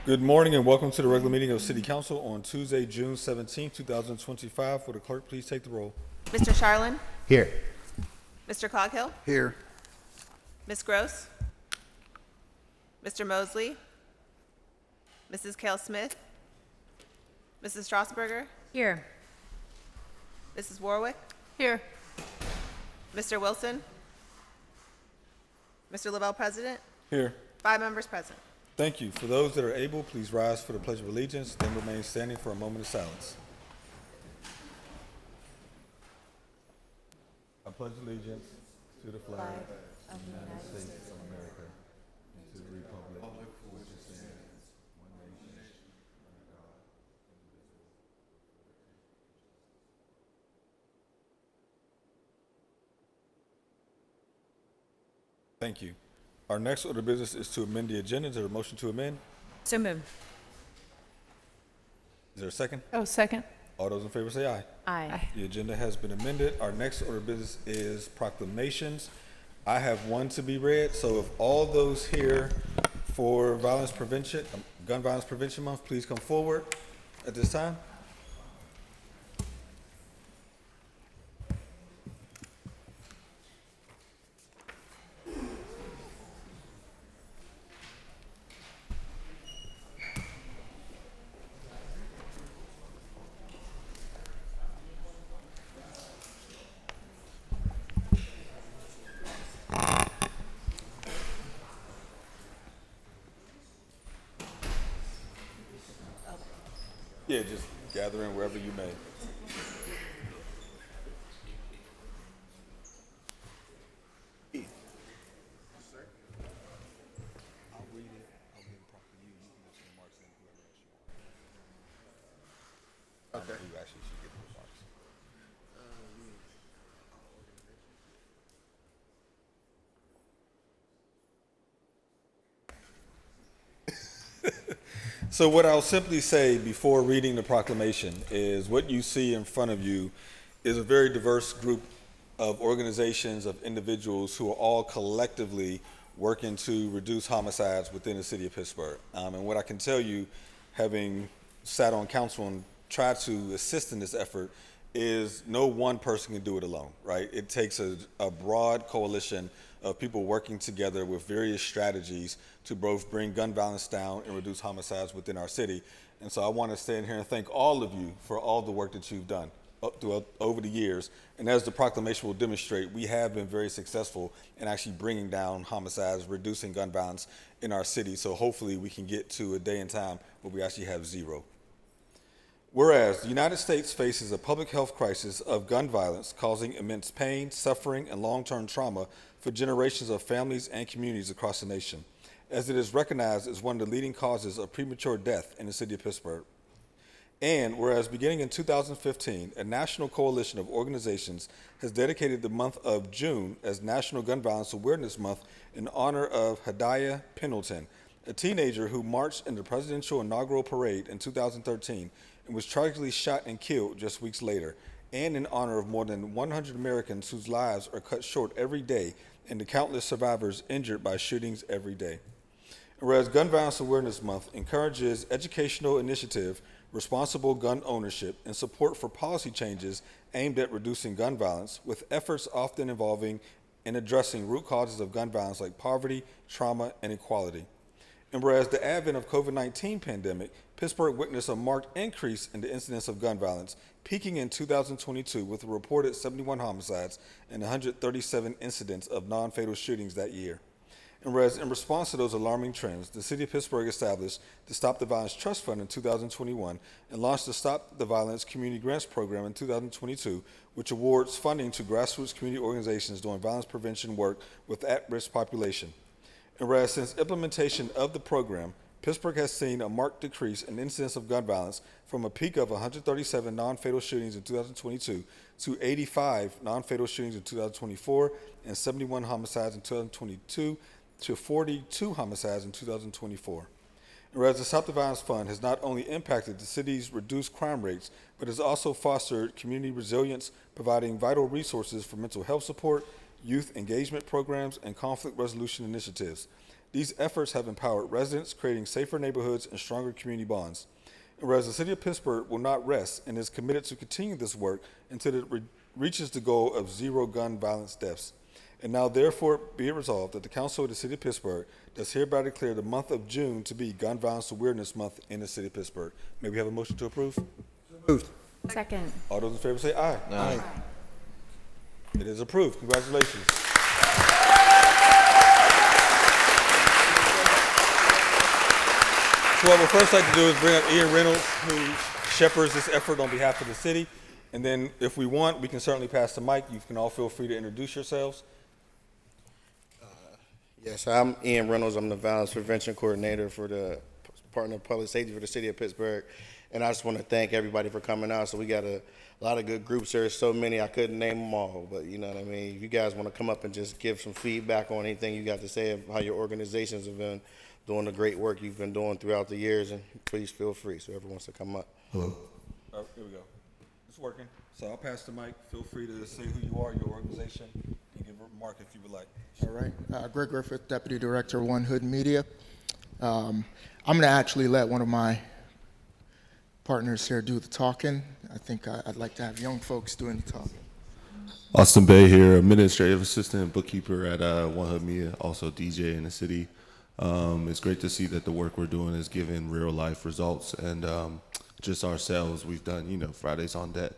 Good morning and welcome to the regular meeting of City Council on Tuesday, June 17, 2025. Will the clerk please take the roll? Mr. Charlin? Here. Mr. Coghill? Here. Ms. Gross? Mr. Mosley? Mrs. Cale Smith? Mrs. Strasburger? Here. Mrs. Warwick? Here. Mr. Wilson? Mr. Lavelle, President? Here. 5 members present. Thank you. For those that are able, please rise for the Pledge of Allegiance, then remain standing for a moment of silence. I pledge allegiance to the flag of the United States of America and to the republic for which it stands, one nation, under God. Thank you. Our next order of business is to amend the agenda. Is there a motion to amend? So moved. Is there a second? Oh, second. All those in favor say aye. Aye. The agenda has been amended. Our next order of business is proclamations. I have one to be read, so if all those here for Gun Violence Prevention Month, please come forward at this time. Yeah, just gather in wherever you may. Okay. You actually should get the remarks. So what I'll simply say before reading the proclamation is what you see in front of you is a very diverse group of organizations, of individuals who are all collectively working to reduce homicides within the city of Pittsburgh. And what I can tell you, having sat on council and tried to assist in this effort, is no one person can do it alone, right? It takes a broad coalition of people working together with various strategies to both bring gun violence down and reduce homicides within our city. And so I want to stand here and thank all of you for all the work that you've done over the years. And as the proclamation will demonstrate, we have been very successful in actually bringing down homicides, reducing gun violence in our city. So hopefully we can get to a day and time where we actually have zero. Whereas the United States faces a public health crisis of gun violence causing immense pain, suffering, and long-term trauma for generations of families and communities across the nation, as it is recognized as one of the leading causes of premature death in the city of Pittsburgh. And whereas beginning in 2015, a national coalition of organizations has dedicated the month of June as National Gun Violence Awareness Month in honor of Hadiah Pendleton, a teenager who marched in the presidential inaugural parade in 2013 and was tragically shot and killed just weeks later, and in honor of more than 100 Americans whose lives are cut short every day and the countless survivors injured by shootings every day. Whereas Gun Violence Awareness Month encourages educational initiative, responsible gun ownership, and support for policy changes aimed at reducing gun violence, with efforts often involving and addressing root causes of gun violence like poverty, trauma, and inequality. And whereas the advent of COVID-19 pandemic, Pittsburgh witnessed a marked increase in the incidence of gun violence, peaking in 2022 with a reported 71 homicides and 137 incidents of non-fatal shootings that year. And whereas in response to those alarming trends, the city of Pittsburgh established the Stop the Violence Trust Fund in 2021 and launched the Stop the Violence Community Grants Program in 2022, which awards funding to grassroots community organizations doing violence prevention work with at-risk population. And whereas since implementation of the program, Pittsburgh has seen a marked decrease in incidence of gun violence from a peak of 137 non-fatal shootings in 2022 to 85 non-fatal shootings in 2024 and 71 homicides in 2022 to 42 homicides in 2024. And whereas the Stop the Violence Fund has not only impacted the city's reduced crime rates, but has also fostered community resilience, providing vital resources for mental health support, youth engagement programs, and conflict resolution initiatives. These efforts have empowered residents, creating safer neighborhoods and stronger community bonds. And whereas the City of Pittsburgh will not rest and is committed to continue this work until it reaches the goal of zero gun violence deaths. And now therefore be it resolved that the Council of the City of Pittsburgh does hereby declare the month of June to be Gun Violence Awareness Month in the City of Pittsburgh. May we have a motion to approve? Moved. Second. All those in favor say aye. Aye. It is approved. Congratulations. So what we'd first like to do is bring up Ian Reynolds, who shepherds this effort on behalf of the city. And then if we want, we can certainly pass the mic. You can all feel free to introduce yourselves. Yes, I'm Ian Reynolds. I'm the Violence Prevention Coordinator for the Department of Public Safety for the City of Pittsburgh. And I just want to thank everybody for coming out. So we got a lot of good groups. There's so many, I couldn't name them all. But you know what I mean? If you guys want to come up and just give some feedback on anything you got to say, how your organizations have been doing the great work you've been doing throughout the years, and please feel free. So everyone wants to come up. Hello. Oh, here we go. It's working. So I'll pass the mic. Feel free to say who you are, your organization, and give a remark if you would like. All right. Greg Griffith, Deputy Director, One Hood Media. I'm going to actually let one of my partners here do the talking. I think I'd like to have young folks doing the talking. Austin Bay here, administrative assistant and bookkeeper at One Hood Media, also DJ in the city. It's great to see that the work we're doing is giving real life results, and just ourselves, we've done, Fridays on Deck,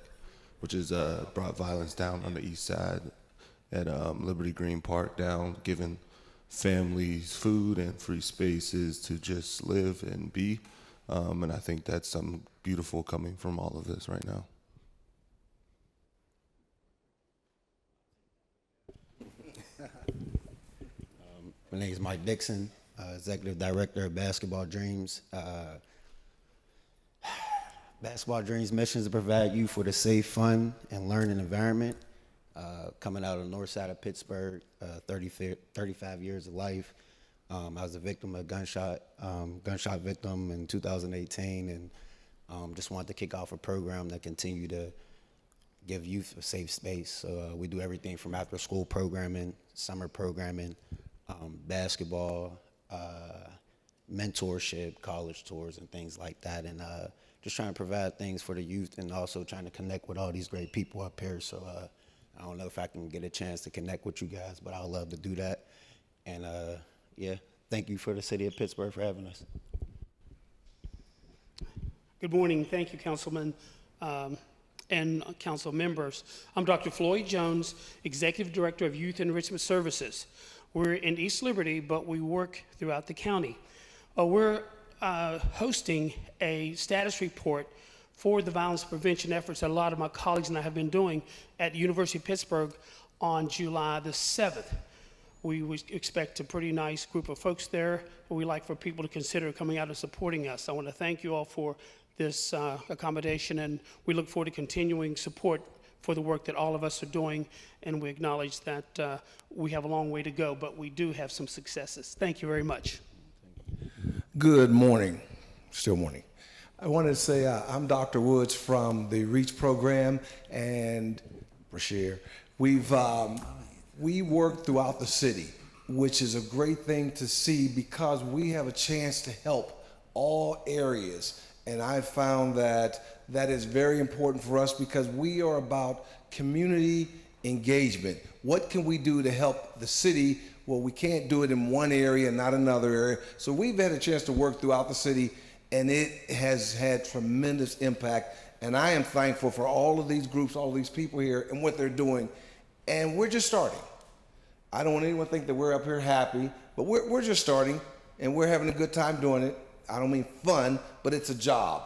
which has brought violence down on the east side at Liberty Green Park down, giving families food and free spaces to just live and be. And I think that's something beautiful coming from all of this right now. My name is Mike Dixon, Executive Director of Basketball Dreams. Basketball Dreams' mission is to provide youth with a safe, fun, and learning environment. Coming out of the north side of Pittsburgh, 35 years of life. I was a victim of gunshot victim in 2018, and just wanted to kick off a program that continue to give youth a safe space. So we do everything from after-school programming, summer programming, basketball, mentorship, college tours, and things like that, and just trying to provide things for the youth, and also trying to connect with all these great people up here. So I don't know if I can get a chance to connect with you guys, but I'd love to do that. And yeah, thank you for the City of Pittsburgh for having us. Good morning. Thank you, Councilman and council members. I'm Dr. Floyd Jones, Executive Director of Youth Enrichment Services. We're in East Liberty, but we work throughout the county. We're hosting a status report for the violence prevention efforts that a lot of my colleagues and I have been doing at the University of Pittsburgh on July the 7th. We would expect a pretty nice group of folks there, but we like for people to consider coming out and supporting us. I want to thank you all for this accommodation, and we look forward to continuing support for the work that all of us are doing, and we acknowledge that we have a long way to go, but we do have some successes. Thank you very much. Good morning, still morning. I wanted to say I'm Dr. Woods from the REACH program, and Brashear. We work throughout the city, which is a great thing to see because we have a chance to help all areas. And I found that that is very important for us because we are about community engagement. What can we do to help the city? Well, we can't do it in one area and not another area. So we've had a chance to work throughout the city, and it has had tremendous impact. And I am thankful for all of these groups, all of these people here and what they're doing. And we're just starting. I don't want anyone to think that we're up here happy, but we're just starting, and we're having a good time doing it. I don't mean fun, but it's a job.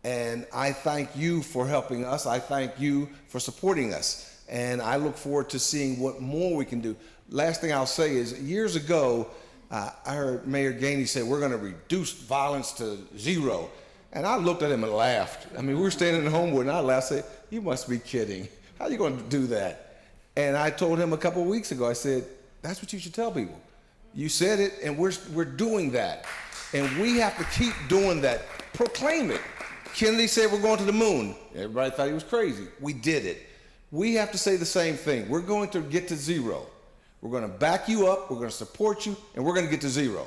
And I thank you for helping us. I thank you for supporting us. And I look forward to seeing what more we can do. Last thing I'll say is, years ago, I heard Mayor Gainey say, we're going to reduce violence to zero. And I looked at him and laughed. I mean, we were standing in Homewood, and I laughed and said, you must be kidding. How are you going to do that? And I told him a couple of weeks ago, I said, that's what you should tell people. You said it, and we're doing that. And we have to keep doing that. Proclaim it. Kennedy said we're going to the moon. Everybody thought he was crazy. We did it. We have to say the same thing. We're going to get to zero. We're going to back you up, we're going to support you, and we're going to get to zero.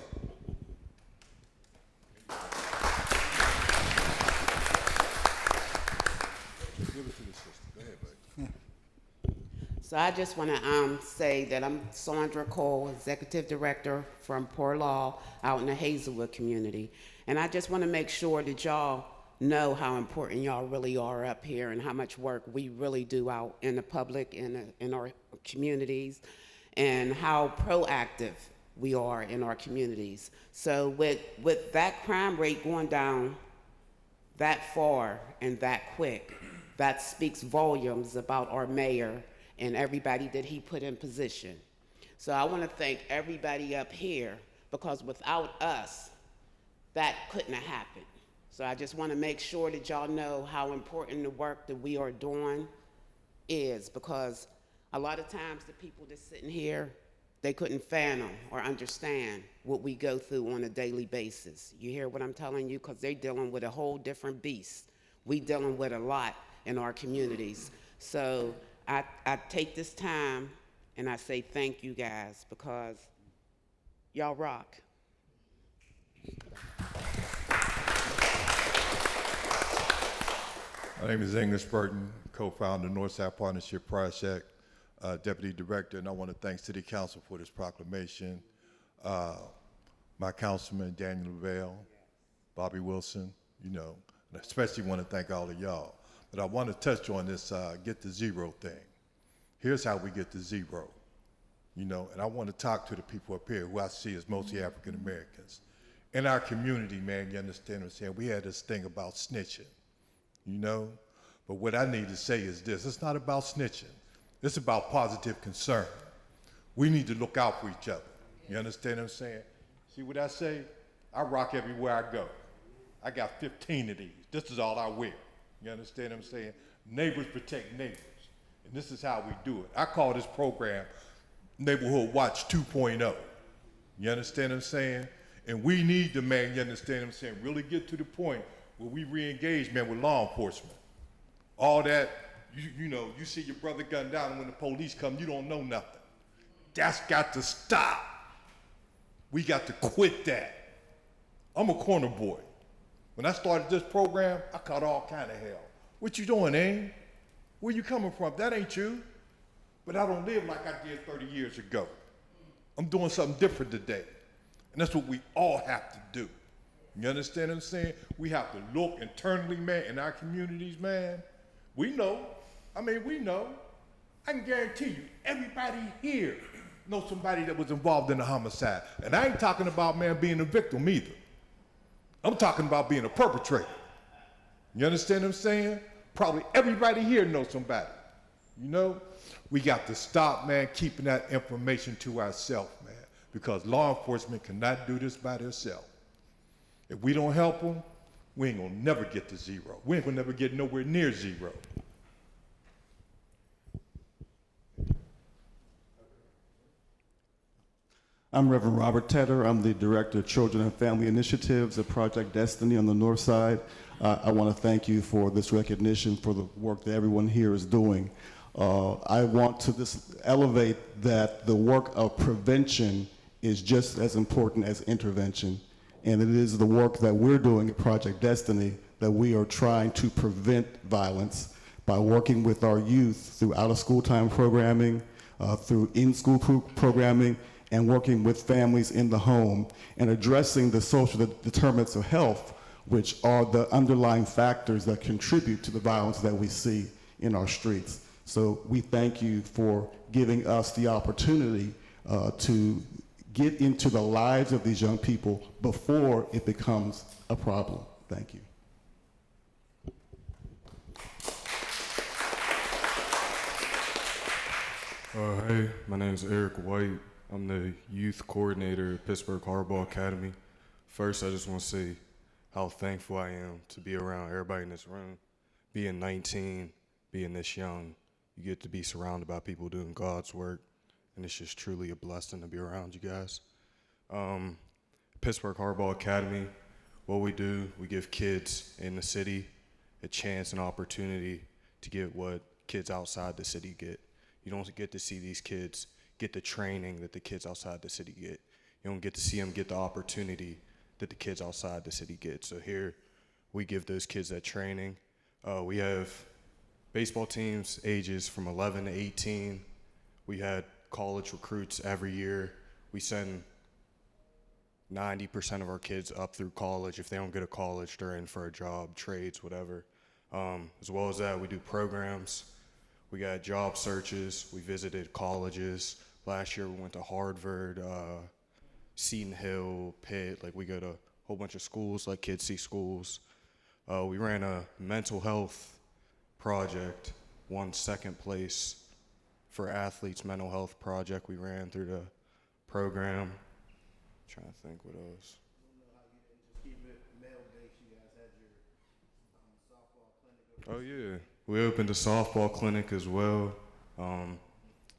So I just want to say that I'm Sandra Cole, Executive Director from Poor Law out in the Hazelwood community. And I just want to make sure that y'all know how important y'all really are up here and how much work we really do out in the public, in our communities, and how proactive we are in our communities. So with that crime rate going down that far and that quick, that speaks volumes about our mayor and everybody that he put in position. So I want to thank everybody up here, because without us, that couldn't have happened. So I just want to make sure that y'all know how important the work that we are doing is, because a lot of times the people that's sitting here, they couldn't fathom or understand what we go through on a daily basis. You hear what I'm telling you? Because they're dealing with a whole different beast. We dealing with a lot in our communities. So I take this time and I say thank you guys, because y'all rock. My name is English Burton, co-founder of Northside Partnership Project, Deputy Director, and I want to thank City Council for this proclamation. My councilman, Daniel Lavelle, Bobby Wilson, and I especially want to thank all of y'all. But I want to touch on this get to zero thing. Here's how we get to zero, and I want to talk to the people up here who I see as mostly African Americans. In our community, man, you understand what I'm saying? We had this thing about snitching, But what I need to say is this: it's not about snitching. It's about positive concern. We need to look out for each other. You understand what I'm saying? See what I say? I rock everywhere I go. I got 15 of these. This is all I wear. You understand what I'm saying? Neighbors protect neighbors. And this is how we do it. I call this program Neighborhood Watch 2.0. You understand what I'm saying? And we need to, man, you understand what I'm saying, really get to the point where we re-engage, man, with law enforcement. All that, you see your brother gunned down, and when the police come, you don't know nothing. That's got to stop. We got to quit that. I'm a corner boy. When I started this program, I caught all kind of hell. What you doing, Aim? Where you coming from? That ain't you. But I don't live like I did 30 years ago. I'm doing something different today. And that's what we all have to do. You understand what I'm saying? We have to look internally, man, in our communities, man. We know. We know. I can guarantee you, everybody here knows somebody that was involved in a homicide. And I ain't talking about, man, being a victim either. I'm talking about being a perpetrator. You understand what I'm saying? Probably everybody here knows somebody. We got to stop, man, keeping that information to ourselves, man, because law enforcement cannot do this by themselves. If we don't help them, we ain't gonna never get to zero. We ain't gonna never get nowhere near zero. I'm Reverend Robert Tedder. I'm the Director of Children and Family Initiatives at Project Destiny on the North Side. I want to thank you for this recognition for the work that everyone here is doing. I want to just elevate that the work of prevention is just as important as intervention. And it is the work that we're doing at Project Destiny that we are trying to prevent violence by working with our youth through out-of-school time programming, through in-school programming, and working with families in the home and addressing the social determinants of health, which are the underlying factors that contribute to the violence that we see in our streets. So we thank you for giving us the opportunity to get into the lives of these young people before it becomes a problem. Thank you. Hey, my name is Eric White. I'm the youth coordinator at Pittsburgh Hardball Academy. First, I just want to say how thankful I am to be around everybody in this room. Being 19, being this young, you get to be surrounded by people doing God's work, and it's just truly a blessing to be around you guys. Pittsburgh Hardball Academy, what we do, we give kids in the city a chance and opportunity to get what kids outside the city get. You don't get to see these kids get the training that the kids outside the city get. You don't get to see them get the opportunity that the kids outside the city get. So here, we give those kids that training. We have baseball teams ages from 11 to 18. We had college recruits every year. We send 90% of our kids up through college. If they don't get a college, they're in for a job, trades, whatever. As well as that, we do programs. We got job searches. We visited colleges. Last year, we went to Harvard, Seton Hill, Pitt. Like, we go to a whole bunch of schools, like Kids See Schools. We ran a mental health project, won second place for athletes' mental health project we ran through the program. Trying to think what else. Oh yeah, we opened a softball clinic as well.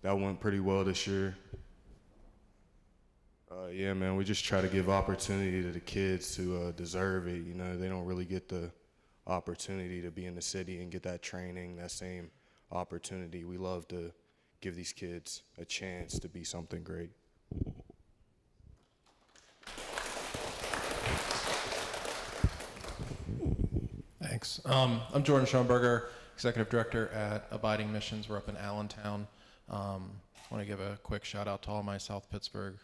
That went pretty well this year. Yeah, man, we just try to give opportunity to the kids who deserve it. You know, they don't really get the opportunity to be in the city and get that training, that same opportunity. We love to give these kids a chance to be something great. Thanks. I'm Jordan Schoenberger, Executive Director at Abiding Missions. We're up in Allentown. I want to give a quick shout out to all my South Pittsburgh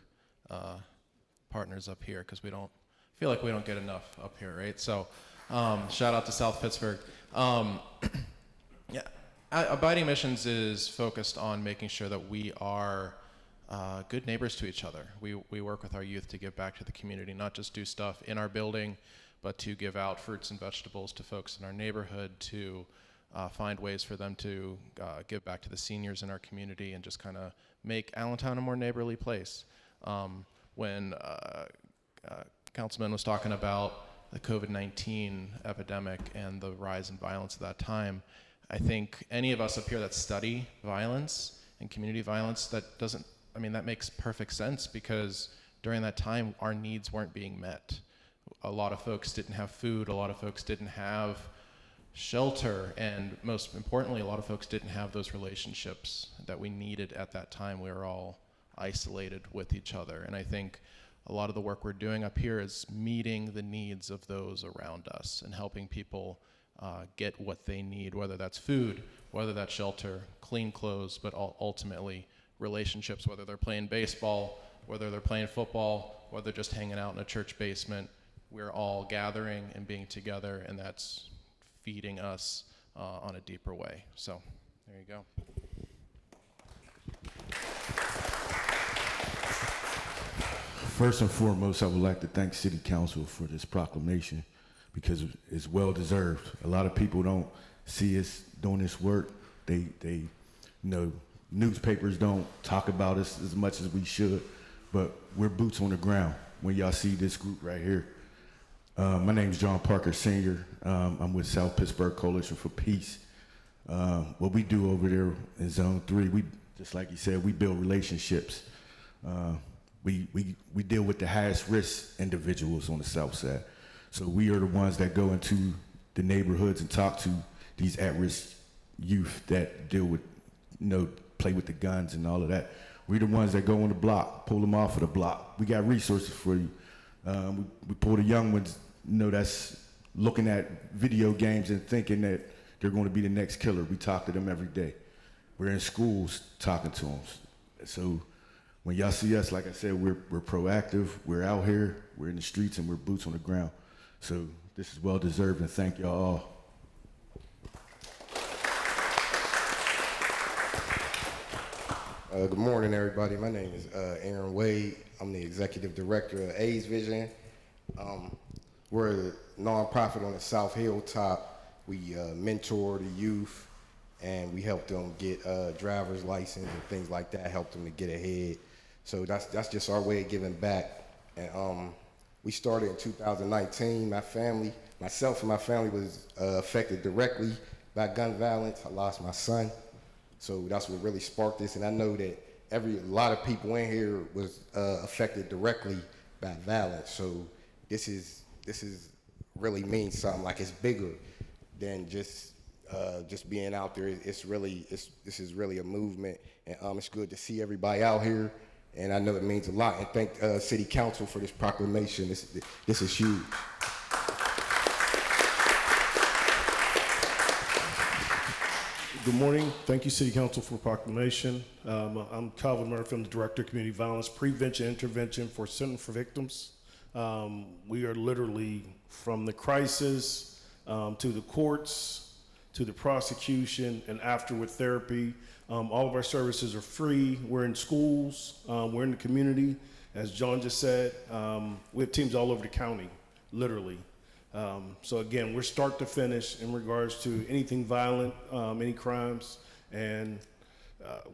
partners up here, because we don't feel like we don't get enough up here, right? So shout out to South Pittsburgh. Yeah, Abiding Missions is focused on making sure that we are good neighbors to each other. We work with our youth to give back to the community, not just do stuff in our building, but to give out fruits and vegetables to folks in our neighborhood, to find ways for them to give back to the seniors in our community, and just kind of make Allentown a more neighborly place. When Councilman was talking about the COVID-19 epidemic and the rise in violence at that time, I think any of us up here that study violence and community violence, that makes perfect sense, because during that time, our needs weren't being met. A lot of folks didn't have food, a lot of folks didn't have shelter, and most importantly, a lot of folks didn't have those relationships that we needed at that time. We were all isolated with each other, and I think a lot of the work we're doing up here is meeting the needs of those around us and helping people get what they need, whether that's food, whether that's shelter, clean clothes, but ultimately relationships, whether they're playing baseball, whether they're playing football, whether they're just hanging out in a church basement. We're all gathering and being together, and that's feeding us on a deeper way. So there you go. First and foremost, I would like to thank City Council for this proclamation, because it's well deserved. A lot of people don't see us doing this work. They newspapers don't talk about us as much as we should, but we're boots on the ground when y'all see this group right here. My name's John Parker Sr. I'm with South Pittsburgh Coalition for Peace. What we do over there in Zone 3, we, just like you said, we build relationships. We deal with the highest risk individuals on the South Side. So we are the ones that go into the neighborhoods and talk to these at-risk youth that deal with, play with the guns and all of that. We're the ones that go on the block, pull them off of the block. We got resources for you. We pull the young ones, that's looking at video games and thinking that they're going to be the next killer. We talk to them every day. We're in schools talking to them. So when y'all see us, like I said, we're proactive. We're out here. We're in the streets, and we're boots on the ground. So this is well deserved, and thank y'all all. Good morning, everybody. My name is Aaron Wade. I'm the executive director of AIDS Vision. We're a nonprofit on the South Hilltop. We mentor the youth, and we help them get driver's license and things like that, help them to get ahead. So that's just our way of giving back. And we started in 2019. Myself and my family was affected directly by gun violence. I lost my son. So that's what really sparked this, and I know that a lot of people in here was affected directly by violence. So this is really means something, like it's bigger than just just being out there, this is really a movement, and it's good to see everybody out here, and I know it means a lot. And thank City Council for this proclamation. This is huge. Good morning. Thank you, City Council, for proclamation. I'm Calvin Murphy. I'm the Director of Community Violence Prevention and Intervention for Center for Victims. We are literally from the crisis to the courts, to the prosecution, and afterward therapy. All of our services are free. We're in schools. We're in the community. As John just said, we have teams all over the county, literally. So again, we're start to finish in regards to anything violent, any crimes, and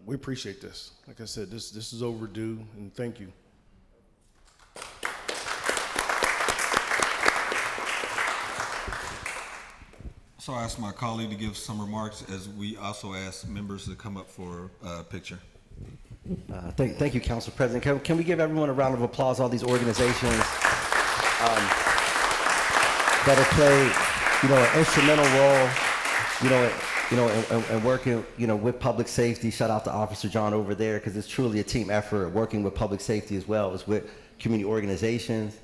we appreciate this. Like I said, this is overdue, and thank you. So I asked my colleague to give some remarks as we also ask members to come up for a picture. Thank you, Council President. Can we give everyone a round of applause, all these organizations that have played, an instrumental role, in working, with public safety. Shout out to Officer John over there, because it's truly a team effort, working with public safety as well as with community organizations.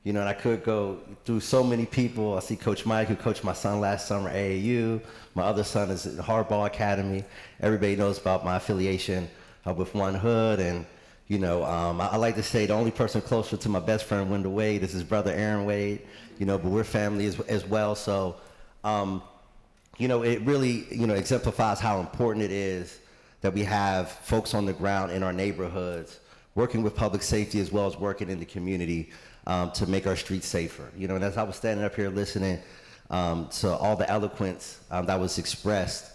And I could go through so many people. I see Coach Mike, who coached my son last summer at AAU. My other son is at Hardball Academy. Everybody knows about my affiliation with One Hood. And, I like to say the only person closer to my best friend, Wendell Wade, is his brother, Aaron Wade. But we're family as well. So, it really, exemplifies how important it is that we have folks on the ground in our neighborhoods, working with public safety as well as working in the community. To make our streets safer. And as I was standing up here listening to all the eloquence that was expressed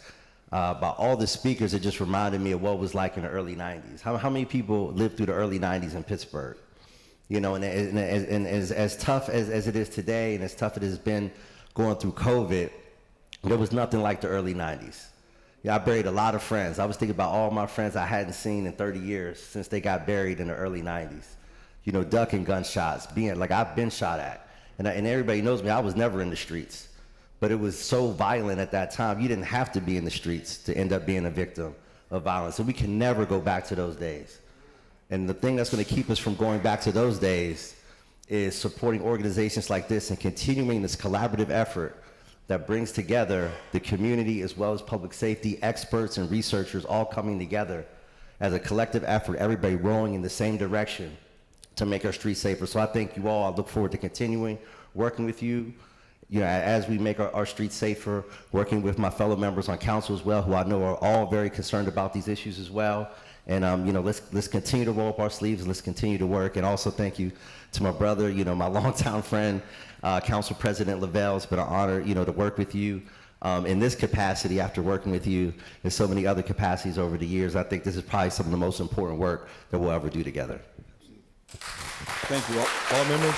by all the speakers, it just reminded me of what it was like in the early 90s. How many people lived through the early 90s in Pittsburgh? And as tough as it is today, and as tough it has been going through COVID, there was nothing like the early 90s. I buried a lot of friends. I was thinking about all my friends I hadn't seen in 30 years since they got buried in the early 90s. Ducking gunshots, being like I've been shot at. And everybody knows me, I was never in the streets. But it was so violent at that time. You didn't have to be in the streets to end up being a victim of violence. So we can never go back to those days. And the thing that's gonna keep us from going back to those days is supporting organizations like this and continuing this collaborative effort that brings together the community as well as public safety experts and researchers all coming together as a collective effort, everybody rowing in the same direction to make our streets safer. So I thank you all. I look forward to continuing working with you, as we make our streets safer, working with my fellow members on council as well, who I know are all very concerned about these issues as well. And let's continue to roll up our sleeves and let's continue to work. And also thank you to my brother, my longtime friend, Council President Lavelle. It's been an honor, to work with you in this capacity after working with you in so many other capacities over the years. I think this is probably some of the most important work that we'll ever do together. Thank you, all members.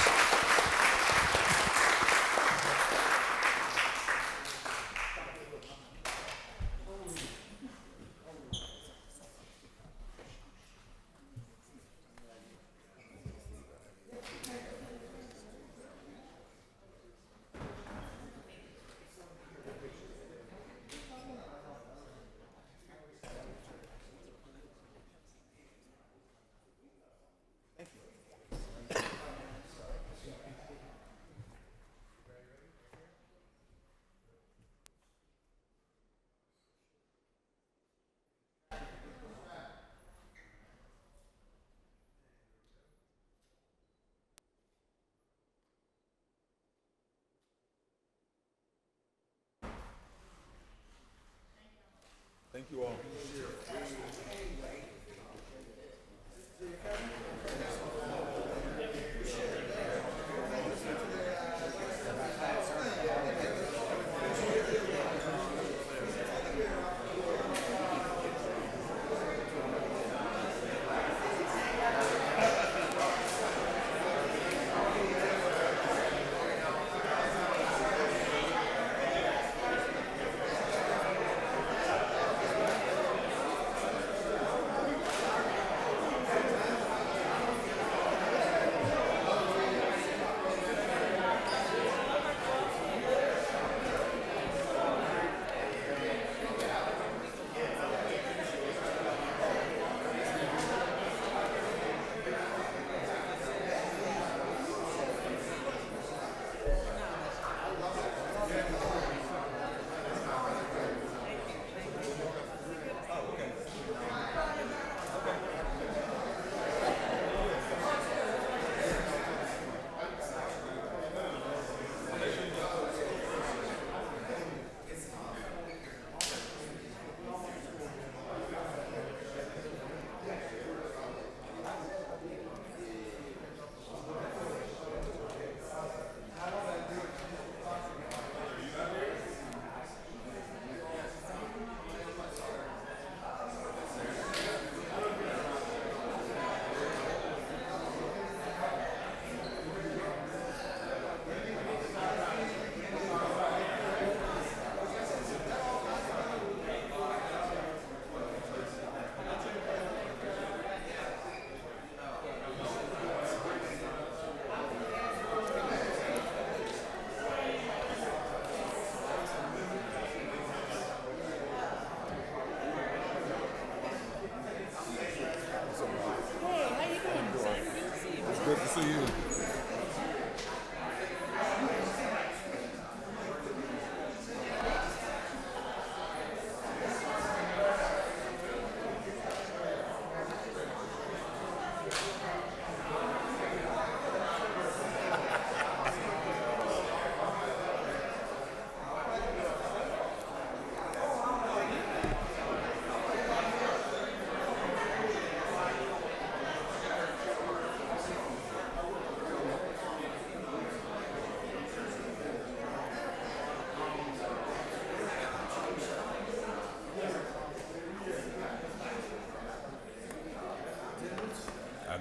Thank you all.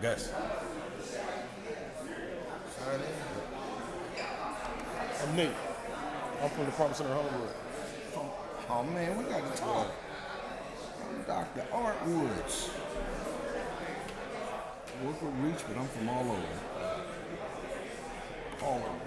guess. I'm Nate. I'm from the Department Center Hollywood. Oh man, we got to talk. I'm Dr. Art Woods. I work with Reach, but I'm from all over. All over.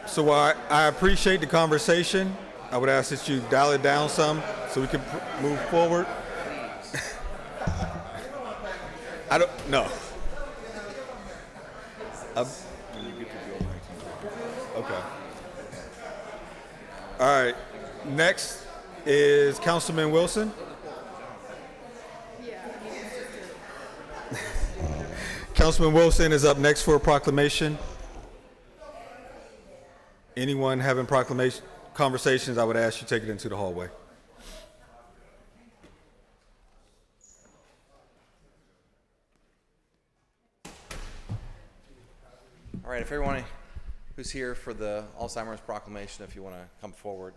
So while I appreciate the conversation, I would ask that you dial it down some so we can move forward. I don't, no. Okay. All right. Next is Councilman Wilson. Councilman Wilson is up next for a proclamation. Anyone having proclamation conversations, I would ask you to take it into the hallway. All right, if everyone who's here for the Alzheimer's proclamation, if you want to come forward.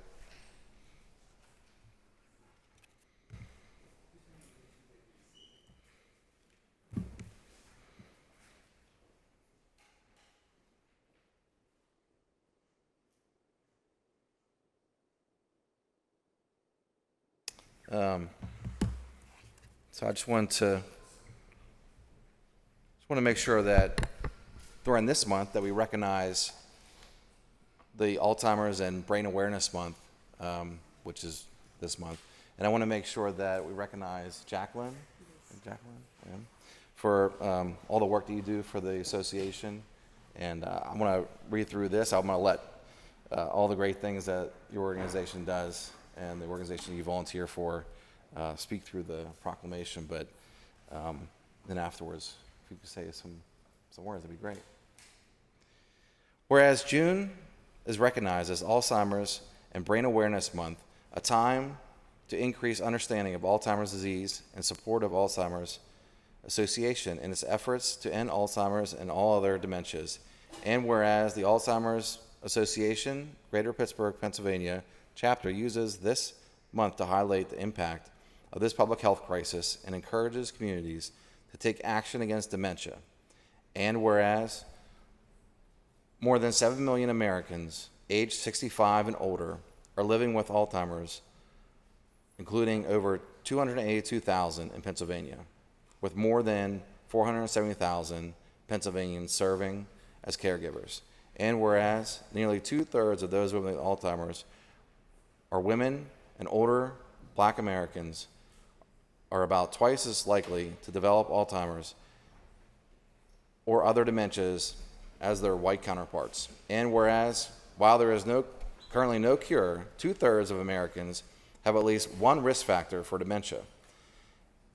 So I just want to make sure that during this month that we recognize the Alzheimer's and Brain Awareness Month, which is this month, and I want to make sure that we recognize Jacqueline, for all the work that you do for the association. And I'm going to read through this. I'm going to let all the great things that your organization does and the organization you volunteer for speak through the proclamation, but then afterwards, if you could say some words, that'd be great. Whereas June is recognized as Alzheimer's and Brain Awareness Month, a time to increase understanding of Alzheimer's disease and support of Alzheimer's Association in its efforts to end Alzheimer's and all other dementias, and whereas the Alzheimer's Association, Greater Pittsburgh, Pennsylvania chapter uses this month to highlight the impact of this public health crisis and encourages communities to take action against dementia. And whereas more than 7 million Americans aged 65 and older are living with Alzheimer's, including over 282,000 in Pennsylvania, with more than 470,000 Pennsylvanians serving as caregivers. And whereas nearly 2/3 of those living with Alzheimer's are women, and older Black Americans are about twice as likely to develop Alzheimer's or other dementias as their white counterparts. And whereas, while there is currently no cure, 2/3 of Americans have at least one risk factor for dementia,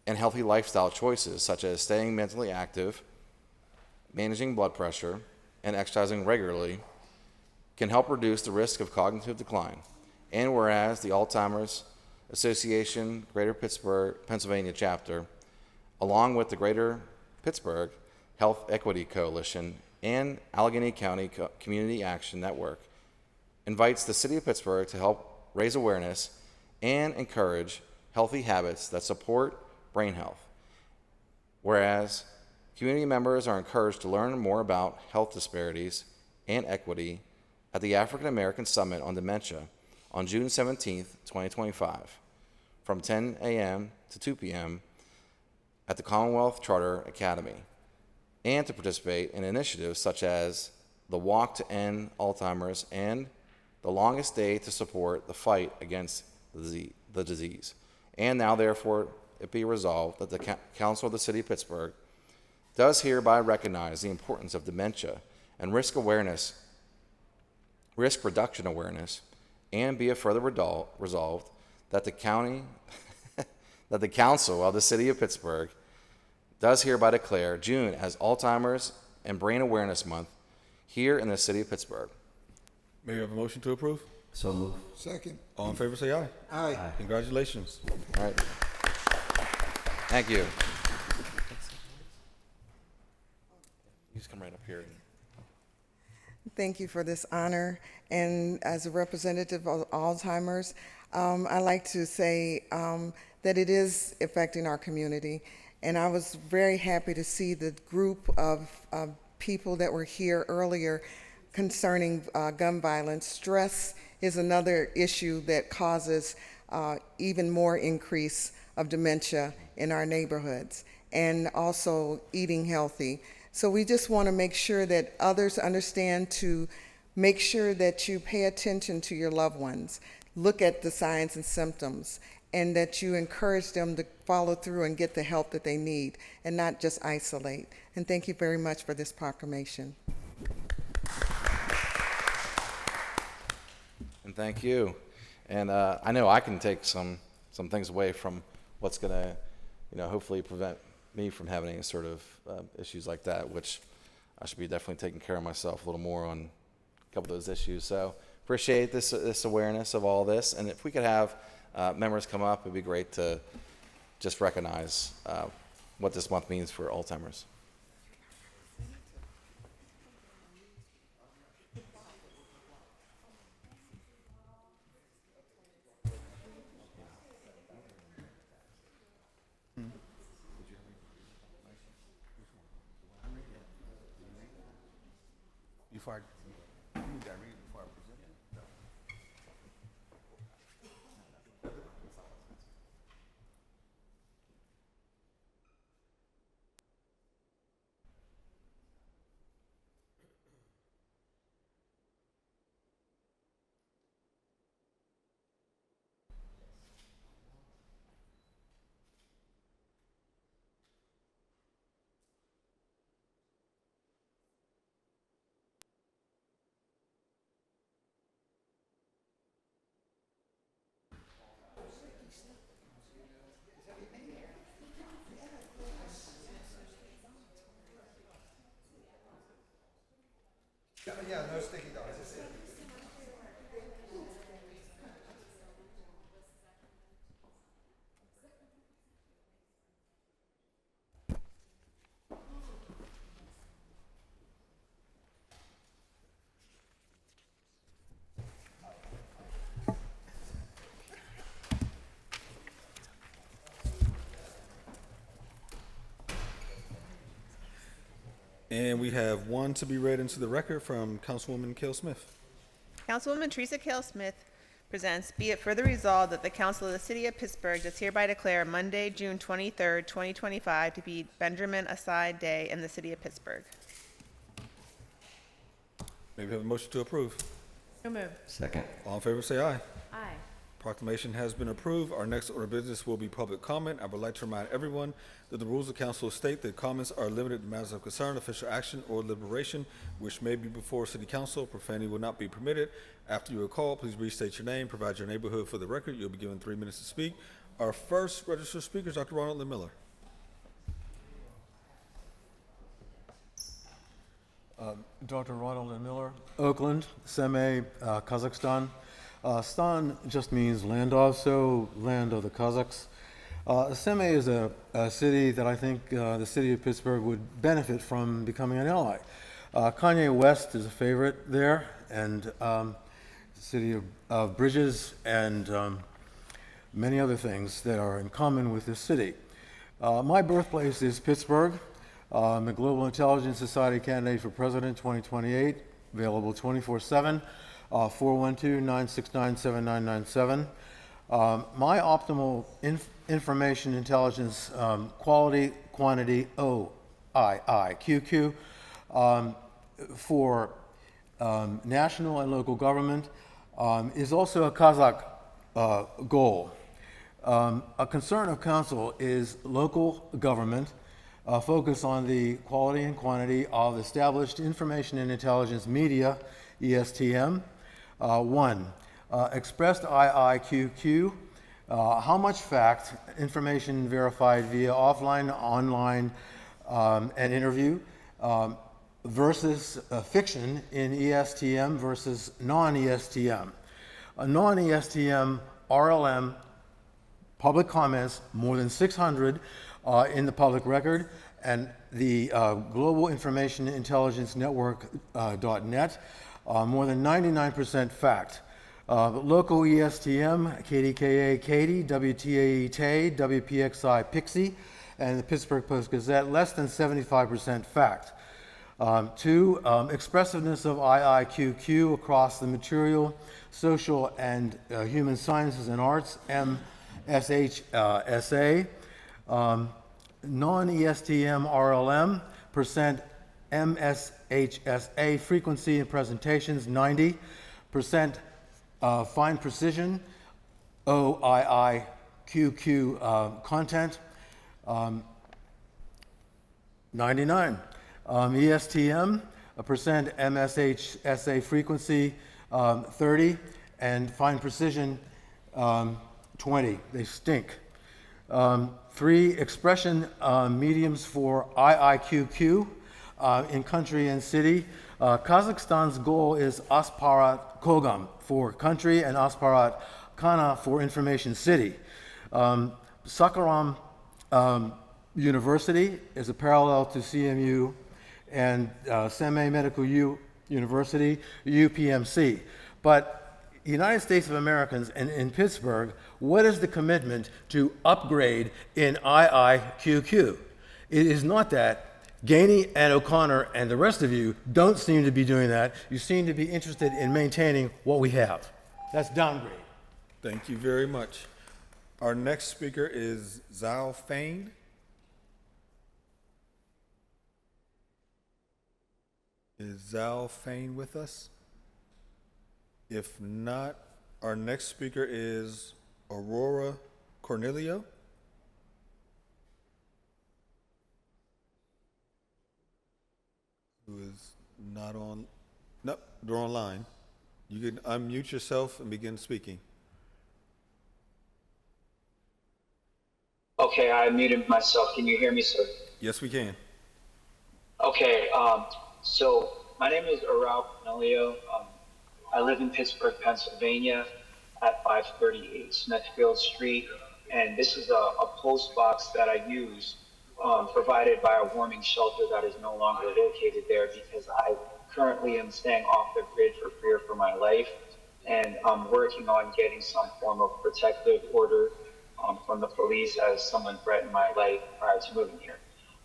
and healthy lifestyle choices such as staying mentally active, managing blood pressure, and exercising regularly can help reduce the risk of cognitive decline. And whereas the Alzheimer's Association Greater Pittsburgh, Pennsylvania chapter, along with the Greater Pittsburgh Health Equity Coalition and Allegheny County Community Action Network, invites the City of Pittsburgh to help raise awareness and encourage healthy habits that support brain health. Whereas community members are encouraged to learn more about health disparities and equity at the African American Summit on Dementia on June 17th, 2025, from 10 a.m. to 2 p.m. at the Commonwealth Charter Academy, and to participate in initiatives such as the Walk to End Alzheimer's and the Longest Day to support the fight against the disease. And now, therefore, it be resolved that the Council of the City of Pittsburgh does hereby recognize the importance of dementia and risk reduction awareness, and be it further resolved that the Council of the City of Pittsburgh does hereby declare June as Alzheimer's and Brain Awareness Month here in the City of Pittsburgh. May we have a motion to approve? So move. Second. All in favor, say aye. Aye. Congratulations. All right. Thank you. You just come right up here. Thank you for this honor. And as a representative of Alzheimer's, I like to say that it is affecting our community. And I was very happy to see the group of people that were here earlier concerning gun violence. Stress is another issue that causes even more increase of dementia in our neighborhoods, and also eating healthy. So we just want to make sure that others understand to make sure that you pay attention to your loved ones, look at the signs and symptoms, and that you encourage them to follow through and get the help that they need and not just isolate. And thank you very much for this proclamation. And thank you. And I know I can take some things away from what's going to, hopefully prevent me from having any sort of issues like that, which I should be definitely taking care of myself a little more on a couple of those issues. So appreciate this awareness of all this. And if we could have members come up, it'd be great to just recognize what this month means for Alzheimer's. Before I read before I present it? No. Yeah, no sticky dogs. And we have one to be read into the record from Councilwoman Cale Smith. Councilwoman Teresa Cale Smith presents, be it further resolved that the Council of the City of Pittsburgh does hereby declare Monday, June 23rd, 2025 to be Benjamin Aside Day in the City of Pittsburgh. May we have a motion to approve? So moved. Second. All in favor, say aye. Aye. Proclamation has been approved. Our next order of business will be public comment. I would like to remind everyone that the rules of council state that comments are limited to matters of concern, official action, or deliberation, which may be before city council. Profanity will not be permitted. After you are called, please restate your name, provide your neighborhood for the record. You'll be given 3 minutes to speak. Our first registered speaker is Dr. Ronald Lynn Miller. Dr. Ronald Lynn Miller, Oakland, Semey, Kazakhstan. Stan just means land of, so land of the Kazakhs. Semey is a city that I think the city of Pittsburgh would benefit from becoming an ally. Kanye West is a favorite there, and the city of Bridges and many other things that are in common with this city. My birthplace is Pittsburgh. I'm a Global Intelligence Society candidate for President 2028, available 24/7, 412-969-7997. My optimal information intelligence quality, quantity, OIIQQ, for national and local government is also a Kazakh goal. A concern of council is local government focus on the quality and quantity of established information and intelligence media, ESTM. One, expressed IIQQ, how much fact, information verified via offline, online, and interview, versus fiction in ESTM versus non-ESTM. A non-ESTM RLM public comments, more than 600 in the public record, and the Global Information Intelligence Network .net, more than 99% fact. Local ESTM, KDKA Katy, WTAE Tay, WPXI Pixie, and the Pittsburgh Post-Gazette, less than 75% fact. Two, expressiveness of IIQQ across the material, social, and human sciences and arts, MSHSA. Non-ESTM RLM, percent MSHSA frequency and presentations, 90%. Fine precision, OIIQQ content, 99. ESTM, a percent MSHSA frequency, 30, and fine precision, 20. They stink. Three, expression mediums for IIQQ in country and city. Kazakhstan's goal is Asparat Kogam for country and Asparat Kana for information city. Sakharam University is a parallel to CMU and Seme Medical University, UPMC. But United States of Americans and in Pittsburgh, what is the commitment to upgrade in IIQQ? It is not that. Gainey and O'Connor and the rest of you don't seem to be doing that. You seem to be interested in maintaining what we have. That's downgrade. Thank you very much. Our next speaker is Zhao Fain. Is Zhao Fain with us? If not, our next speaker is Aurora Cornelio. Who is not on? Nope, they're online. You can unmute yourself and begin speaking. Okay, I muted myself. Can you hear me, sir? Yes, we can. Okay, so my name is Aurora Cornelio. I live in Pittsburgh, Pennsylvania at 538 Smithfield Street. And this is a post box that I use provided by a warming shelter that is no longer located there because I currently am staying off the grid for fear for my life, and I'm working on getting some form of protective order from the police as someone threatened my life prior to moving here.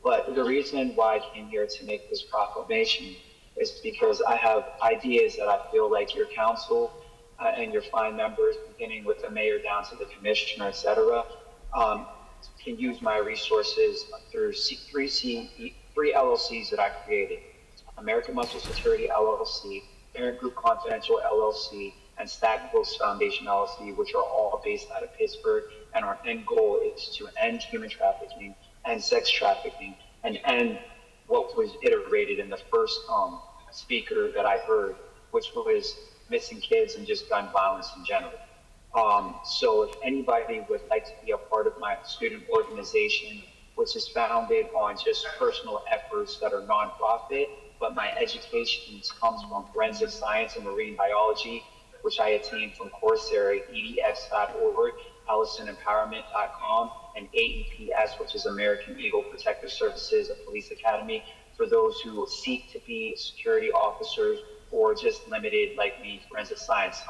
But the reason why I came here to make this proclamation is because I have ideas that I feel like your council and your fine members, beginning with the mayor down to the commissioner, et cetera, can use my resources through three LLCs that I created: American Muscle Security LLC, Parent Group Confidential LLC, and Stack Books Foundation LLC, which are all based out of Pittsburgh. And our end goal is to end human trafficking and sex trafficking and end what was iterated in the first speaker that I heard, which was missing kids and just gun violence in general. So if anybody would like to be a part of my student organization, which is founded on just personal efforts that are nonprofit, but my education comes from forensic science and marine biology, which I attained from Coursera, edx.org, AllisonEmpowerment.com, and AEPS, which is American Eagle Protective Services, a police academy for those who seek to be security officers or just limited like me, forensic science.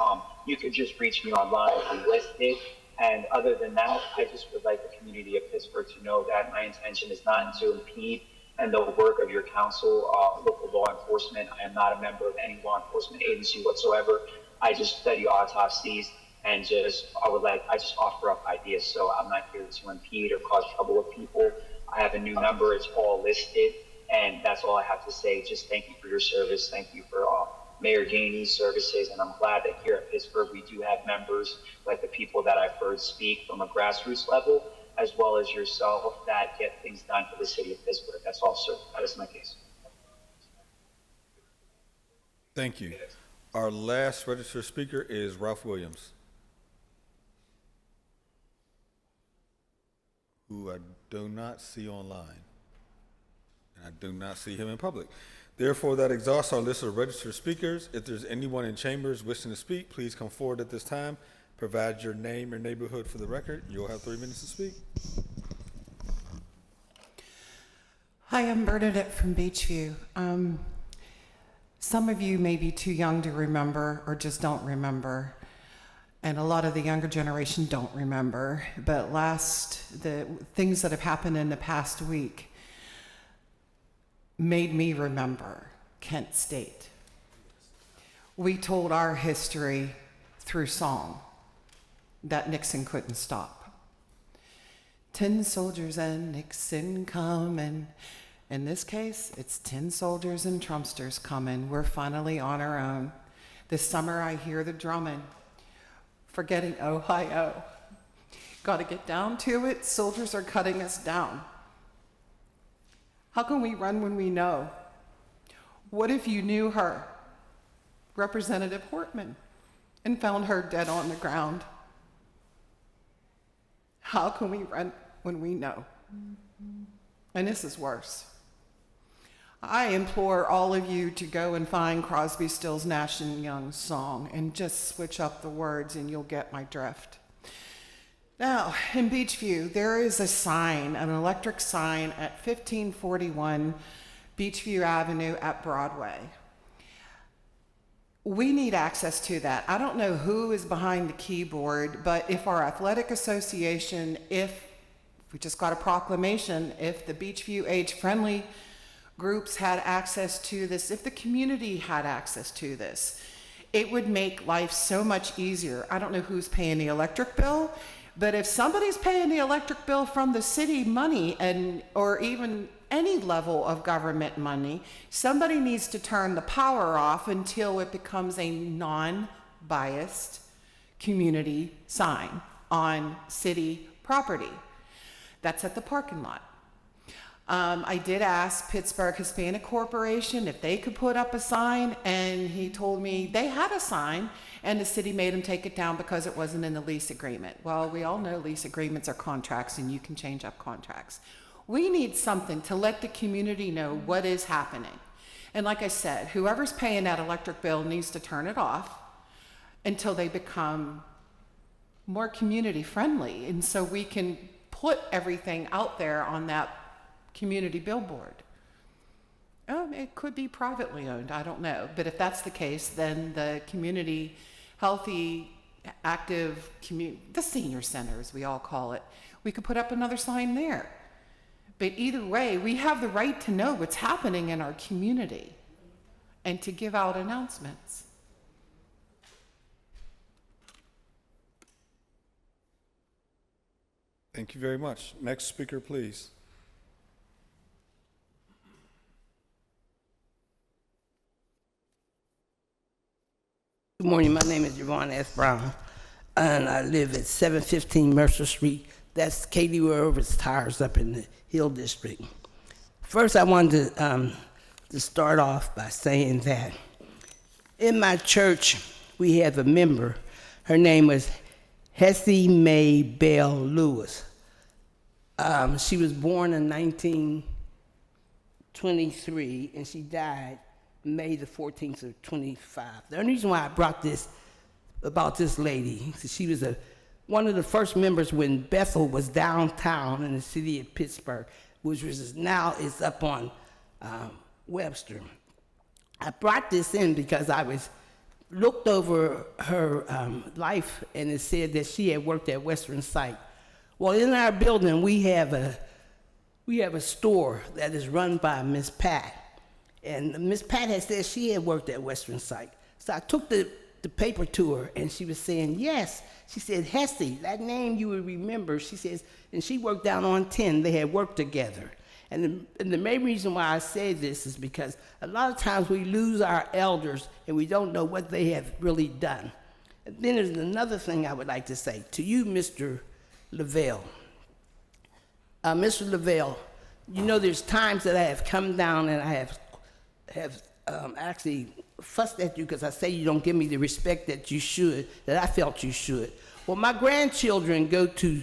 You could just reach me online. I'm listed And other than that, I just would like the community of Pittsburgh to know that my intention is not to impede and the work of your council, local law enforcement. I am not a member of any law enforcement agency whatsoever. I just study autopsies and I just offer up ideas. So I'm not here to impede or cause trouble with people. I have a new number, it's all listed, and that's all I have to say. Just thank you for your service. Thank you for Mayor Gainey's services, and I'm glad that here at Pittsburgh we do have members like the people that I've heard speak from a grassroots level, as well as yourself, that get things done for the city of Pittsburgh. That's all, sir. That is my case. Thank you. Our last registered speaker is Ralph Williams, who I do not see online, and I do not see him in public. Therefore, that exhausts our list of registered speakers. If there's anyone in chambers wishing to speak, please come forward at this time. Provide your name or neighborhood for the record. You'll have 3 minutes to speak. Hi, I'm Bernadette from Beachview. Some of you may be too young to remember or just don't remember, and a lot of the younger generation don't remember, but the things that have happened in the past week made me remember Kent State. We told our history through song that Nixon couldn't stop. 10 soldiers and Nixon coming. In this case, it's 10 soldiers and Trumpsters coming. We're finally on our own. This summer I hear the drumming, forgetting Ohio. Got to get down to it. Soldiers are cutting us down. How can we run when we know? What if you knew her, Representative Hortman, and found her dead on the ground? How can we run when we know? And this is worse. I implore all of you to go and find Crosby, Stills, Nash & Young's song and just switch up the words and you'll get my drift. Now, in Beachview, there is a sign, an electric sign at 1541 Beachview Avenue at Broadway. We need access to that. I don't know who is behind the keyboard, but if our athletic association, if we just got a proclamation, if the Beachview age-friendly groups had access to this, if the community had access to this, it would make life so much easier. I don't know who's paying the electric bill, but if somebody's paying the electric bill from the city money or even any level of government money, somebody needs to turn the power off until it becomes a non-biased community sign on city property. That's at the parking lot. I did ask Pittsburgh Hispanic Corporation if they could put up a sign, and he told me they had a sign and the city made them take it down because it wasn't in the lease agreement. Well, we all know lease agreements are contracts and you can change up contracts. We need something to let the community know what is happening. And like I said, whoever's paying that electric bill needs to turn it off until they become more community friendly. And so we can put everything out there on that community billboard. It could be privately owned, I don't know. But if that's the case, then the community, healthy, active, the senior center, as we all call it, we could put up another sign there. But either way, we have the right to know what's happening in our community and to give out announcements. Thank you very much. Next speaker, please. Good morning. My name is Yvonne S. Brown, and I live at 715 Mercer Street. That's Katie Roberts Tires up in the Hill District. First, I wanted to start off by saying that in my church, we have a member. Her name was Hessie Mae Bell Lewis. She was born in 1923, and she died May the 14th of 25. The only reason why I brought this about this lady, she was one of the first members when Bethel was downtown in the city of Pittsburgh, which is now is up on Webster. I brought this in because I was looked over her life, and it said that she had worked at Western Site. Well, in our building, we have a store that is run by Miss Pat. And Miss Pat had said she had worked at Western Site. So I took the paper to her, and she was saying, yes. She said, Hesse, that name you would remember. She says, and she worked down on 10. They had worked together. And the main reason why I say this is because a lot of times we lose our elders, and we don't know what they have really done. And then there's another thing I would like to say to you, Mr. Lavelle. Mr. Lavelle, you know there's times that I have come down and I have actually fussed at you because I say you don't give me the respect that you should, that I felt you should. Well, my grandchildren go to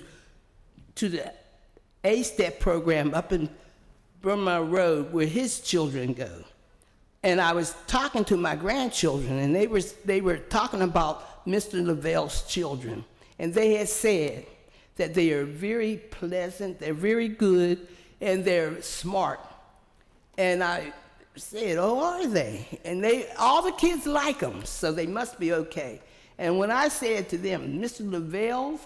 the A-STEP program up in Burma Road where his children go. And I was talking to my grandchildren, and they were talking about Mr. Lavelle's children. And they had said that they are very pleasant, they're very good, and they're smart. And I said, oh, are they? And all the kids like them, so they must be okay. And when I said to them, Mr. Lavelle's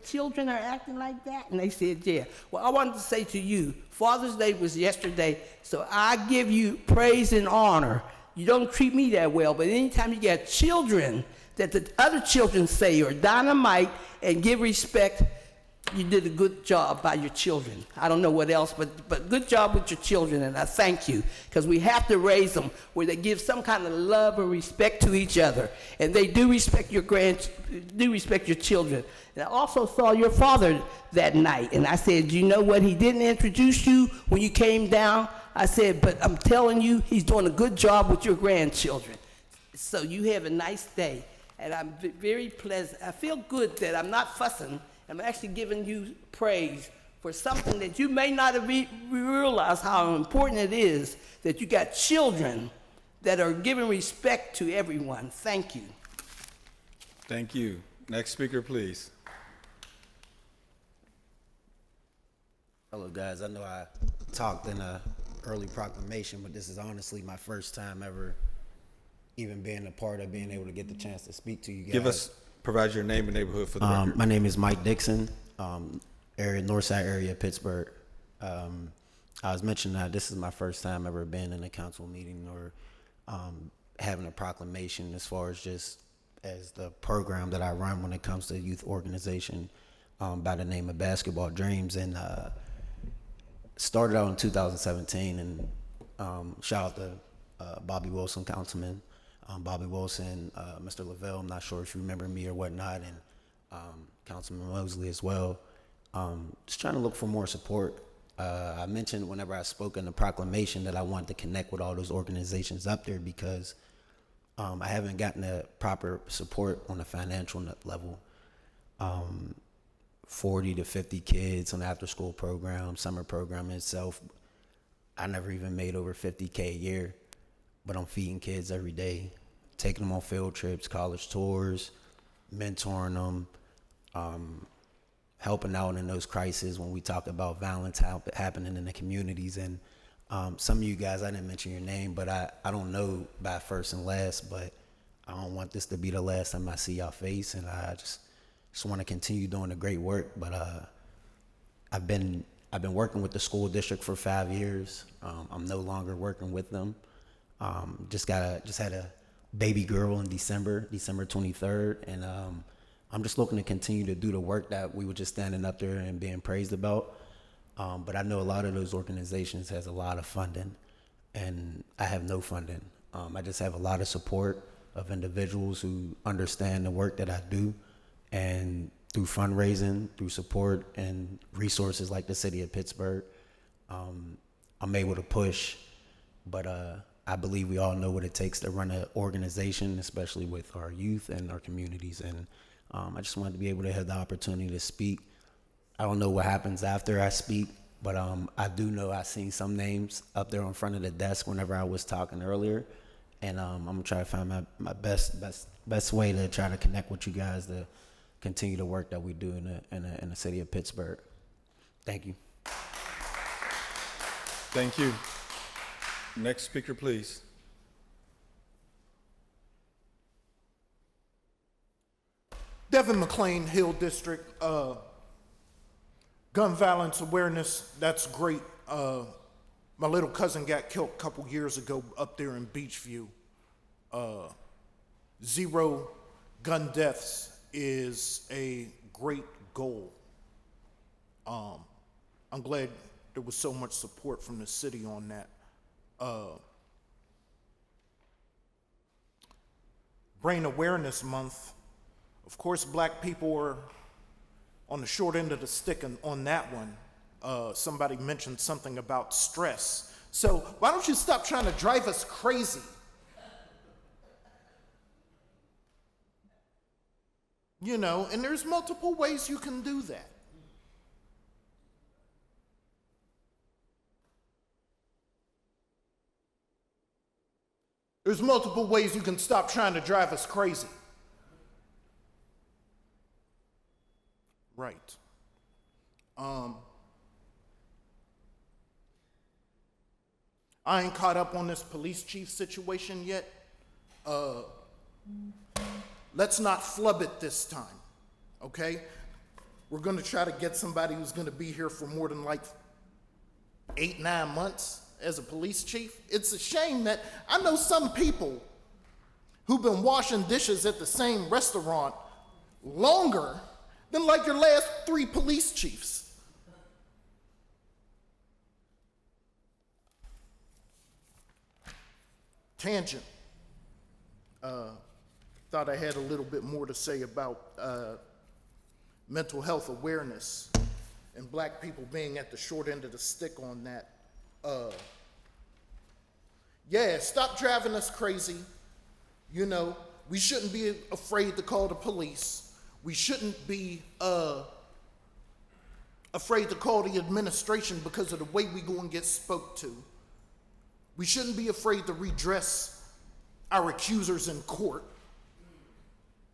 children are acting like that? And they said, yeah. Well, I wanted to say to you, Father's Day was yesterday, so I give you praise and honor. You don't treat me that well, but anytime you get children that the other children say are dynamite and give respect, you did a good job by your children. I don't know what else, but good job with your children, and I thank you, because we have to raise them where they give some kind of love and respect to each other, and they do respect your children. And I also saw your father that night, and I said, you know what, he didn't introduce you when you came down. I said, but I'm telling you, he's doing a good job with your grandchildren. So you have a nice day, and I'm very pleasant. I feel good that I'm not fussing. I'm actually giving you praise for something that you may not have realized how important it is that you got children that are giving respect to everyone. Thank you. Thank you. Next speaker, please. Hello, guys. I know I talked in an early proclamation, but this is honestly my first time ever even being a part of being able to get the chance to speak to you guys. Provide your name and neighborhood for the record. My name is Mike Dixon, Northside area of Pittsburgh. I was mentioning that this is my first time ever being in a council meeting or having a proclamation as far as just as the program that I run when it comes to youth organization by the name of Basketball Dreams, and started out in 2017. And shout out to Bobby Wilson, Councilman. Bobby Wilson, Mr. Lavelle, I'm not sure if you remember me or whatnot, and Councilman Mosley as well. Just trying to look for more support. I mentioned whenever I spoke in the proclamation that I wanted to connect with all those organizations up there because I haven't gotten the proper support on the financial level. 40 to 50 kids on the after-school program, summer program itself. I never even made over $50K a year, but I'm feeding kids every day, taking them on field trips, college tours, mentoring them, helping out in those crises when we talk about violence happening in the communities. And some of you guys, I didn't mention your name, but I don't know by first and last, but I don't want this to be the last time I see y'all face, and I just want to continue doing the great work. But I've been working with the school district for 5 years. I'm no longer working with them. Just had a baby girl in December 23rd, and I'm just looking to continue to do the work that we were just standing up there and being praised about. But I know a lot of those organizations has a lot of funding, and I have no funding. I just have a lot of support of individuals who understand the work that I do, and through fundraising, through support and resources like the city of Pittsburgh, I'm able to push. But I believe we all know what it takes to run an organization, especially with our youth and our communities. And I just wanted to be able to have the opportunity to speak. I don't know what happens after I speak, but I do know I seen some names up there in front of the desk whenever I was talking earlier. And I'm gonna try to find my best way to try to connect with you guys to continue the work that we do in the city of Pittsburgh. Thank you. Thank you. Next speaker, please. Devin McLean, Hill District. Gun violence awareness, that's great. My little cousin got killed a couple years ago up there in Beachview. 0 gun deaths is a great goal. I'm glad there was so much support from the city on that. Brain Awareness Month. Of course, black people are on the short end of the stick on that one. Somebody mentioned something about stress. So why don't you stop trying to drive us crazy? You know, and there's multiple ways you can do that. There's multiple ways you can stop trying to drive us crazy. Right. I ain't caught up on this police chief situation yet. Let's not flub it this time, okay? We're gonna try to get somebody who's gonna be here for more than like 8-9 months as a police chief. It's a shame that I know some people who've been washing dishes at the same restaurant longer than like your last 3 police chiefs. Tangent. Thought I had a little bit more to say about mental health awareness and black people being at the short end of the stick on that. Yeah, stop driving us crazy. You know, we shouldn't be afraid to call the police. We shouldn't be afraid to call the administration because of the way we go and get spoke to. We shouldn't be afraid to redress our accusers in court.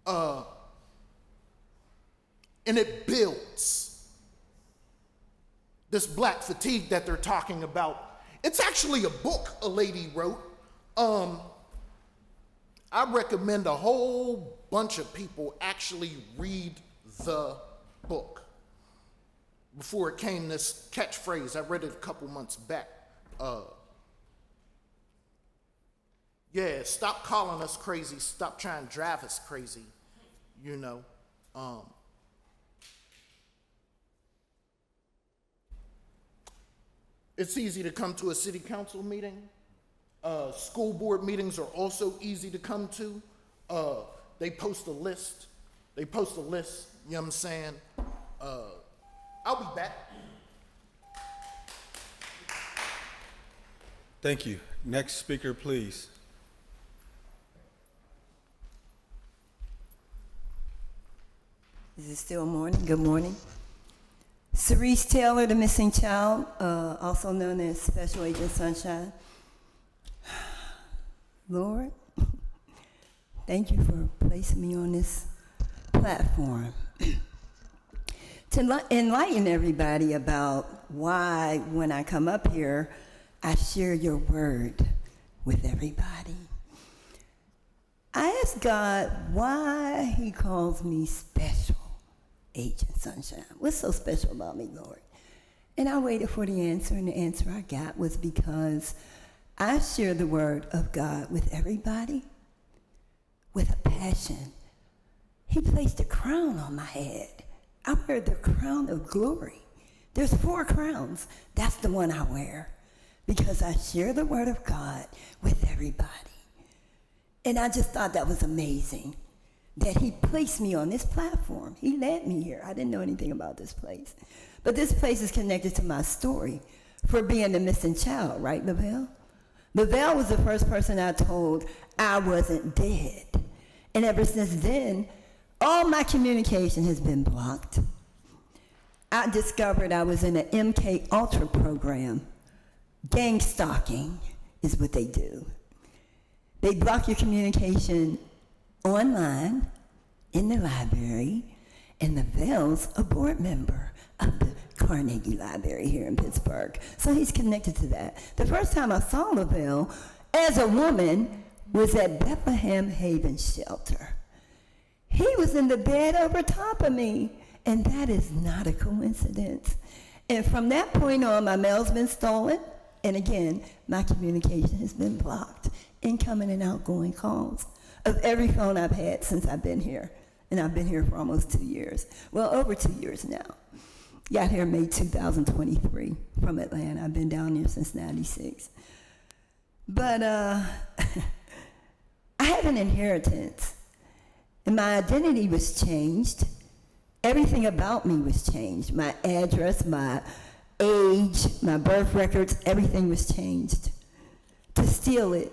And it builds. This black fatigue that they're talking about, it's actually a book a lady wrote. I recommend a whole bunch of people actually read the book. Before it came this catchphrase, I read it a couple months back. Yeah, stop calling us crazy, stop trying to drive us crazy, you know. It's easy to come to a city council meeting. School board meetings are also easy to come to. They post a list. You know what I'm saying? I'll be back. Thank you. Next speaker, please. Is it still morning? Good morning. Cerise Taylor, the missing child, also known as Special Agent Sunshine. Lord, thank you for placing me on this platform to enlighten everybody about why, when I come up here, I share your word with everybody. I asked God why he calls me Special Agent Sunshine. What's so special about me, Lord? And I waited for the answer, and the answer I got was because I share the word of God with everybody with a passion. He placed a crown on my head. I wear the crown of glory. There's 4 crowns. That's the one I wear because I share the word of God with everybody. And I just thought that was amazing that he placed me on this platform. He led me here. I didn't know anything about this place. But this place is connected to my story for being the missing child, right, Lavelle? Lavelle was the first person I told I wasn't dead. And ever since then, all my communication has been blocked. I discovered I was in an MK Ultra program. Gang stalking is what they do. They block your communication online, in the library, and Lavelle's a board member of the Carnegie Library here in Pittsburgh. So he's connected to that. The first time I saw Lavelle as a woman was at Bethlehem Haven Shelter. He was in the bed over top of me, and that is not a coincidence. And from that point on, my mail's been stolen, and again, my communication has been blocked, incoming and outgoing calls of every phone I've had since I've been here. And I've been here for almost 2 years. Well, over 2 years now. Got here May 2023 from Atlanta. I've been down here since 96. But I have an inheritance, and my identity was changed. Everything about me was changed. My address, my age, my birth records, everything was changed to steal it.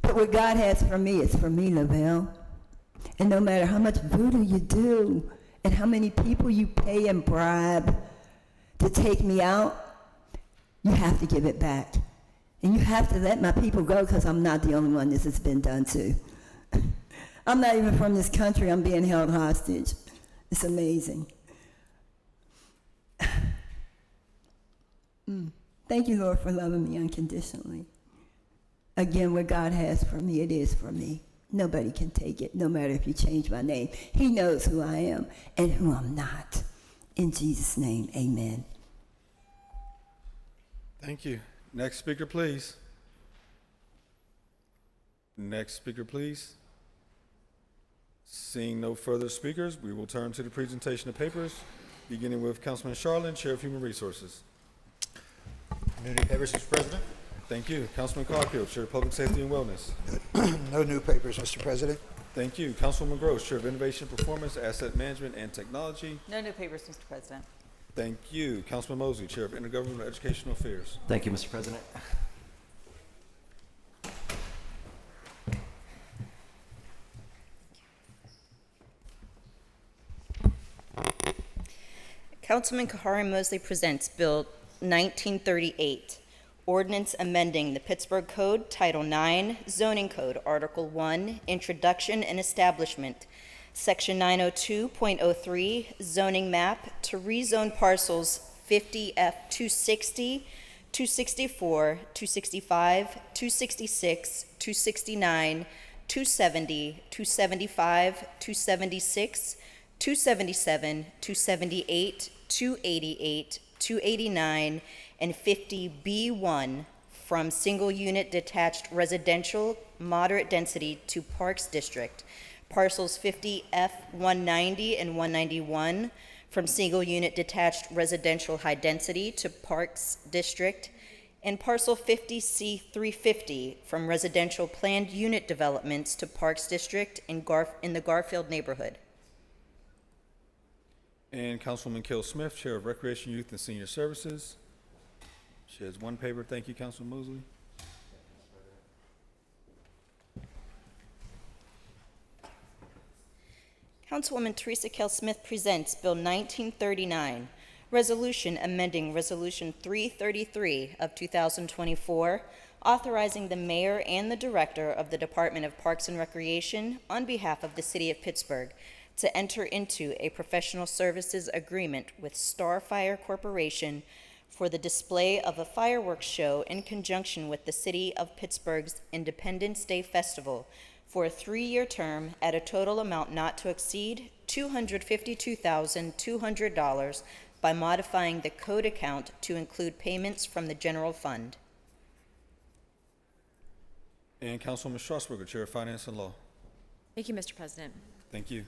But what God has for me is for me, Lavelle. And no matter how much voodoo you do and how many people you pay and bribe to take me out, you have to give it back. And you have to let my people go, because I'm not the only one this has been done to. I'm not even from this country. I'm being held hostage. It's amazing. Thank you, Lord, for loving me unconditionally. Again, what God has for me, it is for me. Nobody can take it, no matter if you change my name. He knows who I am and who I'm not. In Jesus' name, amen. Thank you. Next speaker, please. Next speaker, please. Seeing no further speakers, we will turn to the presentation of papers, beginning with Councilman Charlin, Chair of Human Resources. No new papers, Mr. President. Thank you. Councilman Caulfield, Chair of Public Safety and Wellness. No new papers, Mr. President. Thank you. Councilwoman Gross, Chair of Innovation, Performance, Asset Management, and Technology. No new papers, Mr. President. Thank you. Councilman Mosley, Chair of Intergovernmental Educational Affairs. Thank you, Mr. President. Councilman Kahari Mosley presents Bill 1938, Ordinance amending the Pittsburgh Code, Title IX, Zoning Code, Article 1, Introduction and Establishment, Section 902.03, Zoning Map, to rezone parcels 50F260, 264, 265, 266, 269, 270, 275, 276, 277, 278, 288, 289, and 50B1 from single-unit detached residential moderate density to Parks District, parcels 50F190 and 191 from single-unit detached residential high density to Parks District, and parcel 50C350 from residential planned unit developments to Parks District in the Garfield neighborhood. And Councilwoman Kill Smith, Chair of Recreation, Youth, and Senior Services. She has one paper. Thank you, Councilman Mosley. Councilwoman Teresa Kell Smith presents Bill 1939, Resolution amending Resolution 333 of 2024, authorizing the mayor and the director of the Department of Parks and Recreation on behalf of the City of Pittsburgh to enter into a professional services agreement with Starfire Corporation for the display of a fireworks show in conjunction with the City of Pittsburgh's Independence Day Festival for a 3-year term at a total amount not to exceed $252,200 by modifying the code account to include payments from the general fund. And Councilwoman Strasburger, Chair of Finance and Law. Thank you, Mr. President. Thank you.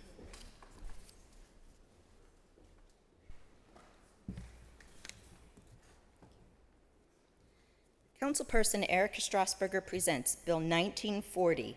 Councilperson Erica Strasburger presents Bill 1940,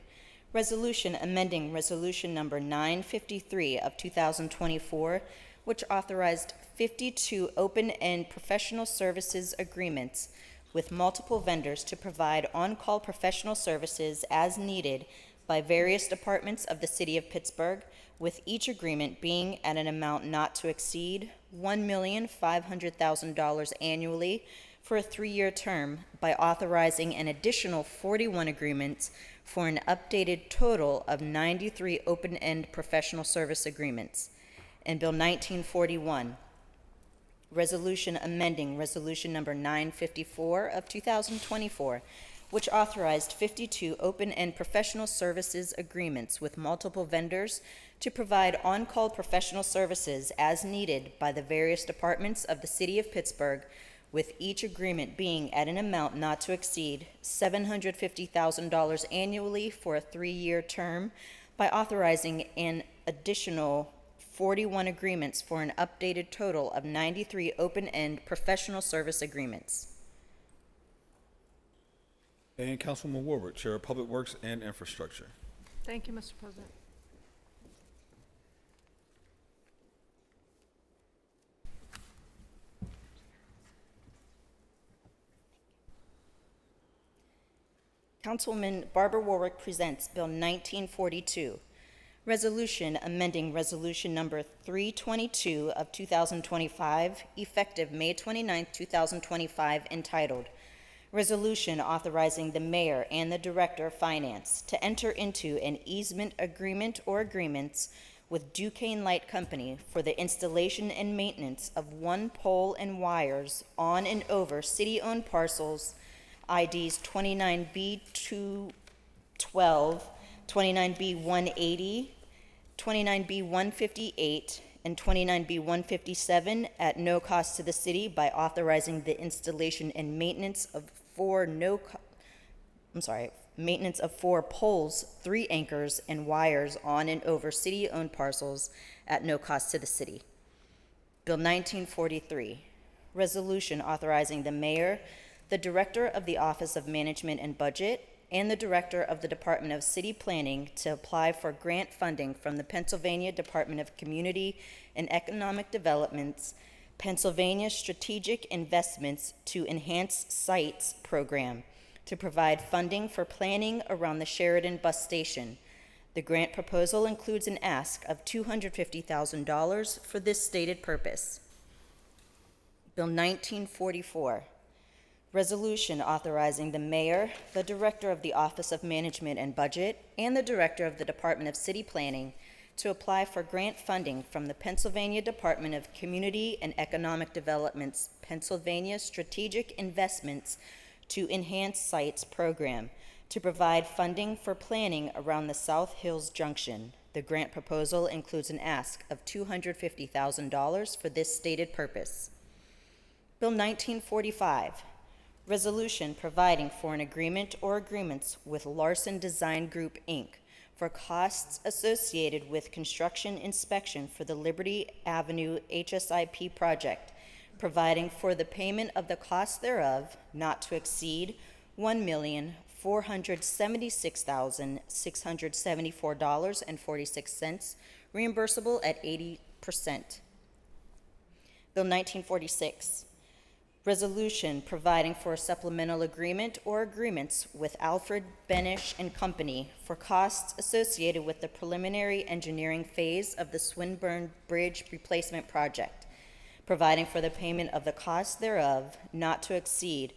Resolution amending Resolution number 953 of 2024, which authorized 52 open-end professional services agreements with multiple vendors to provide on-call professional services as needed by various departments of the City of Pittsburgh, with each agreement being at an amount not to exceed $1,500,000 annually for a 3-year term by authorizing an additional 41 agreements for an updated total of 93 open-end professional service agreements. And Bill 1941, Resolution amending Resolution number 954 of 2024, which authorized 52 open-end professional services agreements with multiple vendors to provide on-call professional services as needed by the various departments of the City of Pittsburgh, with each agreement being at an amount not to exceed $750,000 annually for a 3-year term, by authorizing an additional 41 agreements for an updated total of 93 open-end professional service agreements. And Councilwoman Warwick, Chair of Public Works and Infrastructure. Thank you, Mr. President. Councilwoman Barbara Warwick presents Bill 1942, Resolution amending Resolution Number 322 of 2025, effective May 29, 2025, entitled Resolution authorizing the mayor and the director of finance to enter into an easement agreement or agreements with Duquesne Light Company for the installation and maintenance of one pole and wires on and over city-owned parcels IDs 29B212, 29B180, 29B158, and 29B157 at no cost to the city, by authorizing the installation and maintenance of maintenance of 4 poles, 3 anchors, and wires on and over city-owned parcels at no cost to the city. Bill 1943, Resolution authorizing the mayor, the Director of the Office of Management and Budget, and the Director of the Department of City Planning to apply for grant funding from the Pennsylvania Department of Community and Economic Development's Pennsylvania Strategic Investments to Enhance Sites program to provide funding for planning around the Sheridan Bus Station. The grant proposal includes an ask of $250,000 for this stated purpose. Bill 1944, Resolution authorizing the mayor, the director of the Office of Management and Budget, and the director of the Department of City Planning to apply for grant funding from the Pennsylvania Department of Community and Economic Development's Pennsylvania Strategic Investments to Enhance Sites program to provide funding for planning around the South Hills Junction. The grant proposal includes an ask of $250,000 for this stated purpose. Bill 1945, Resolution providing for an agreement or agreements with Larson Design Group, Inc. for costs associated with construction inspection for the Liberty Avenue HSIP project, providing for the payment of the cost thereof not to exceed $1,476,674.46, reimbursable at 80%. Bill 1946, Resolution providing for a supplemental agreement or agreements with Alfred Benish and Company for costs associated with the preliminary engineering phase of the Swinburne Bridge Replacement Project, providing for the payment of the cost thereof not to exceed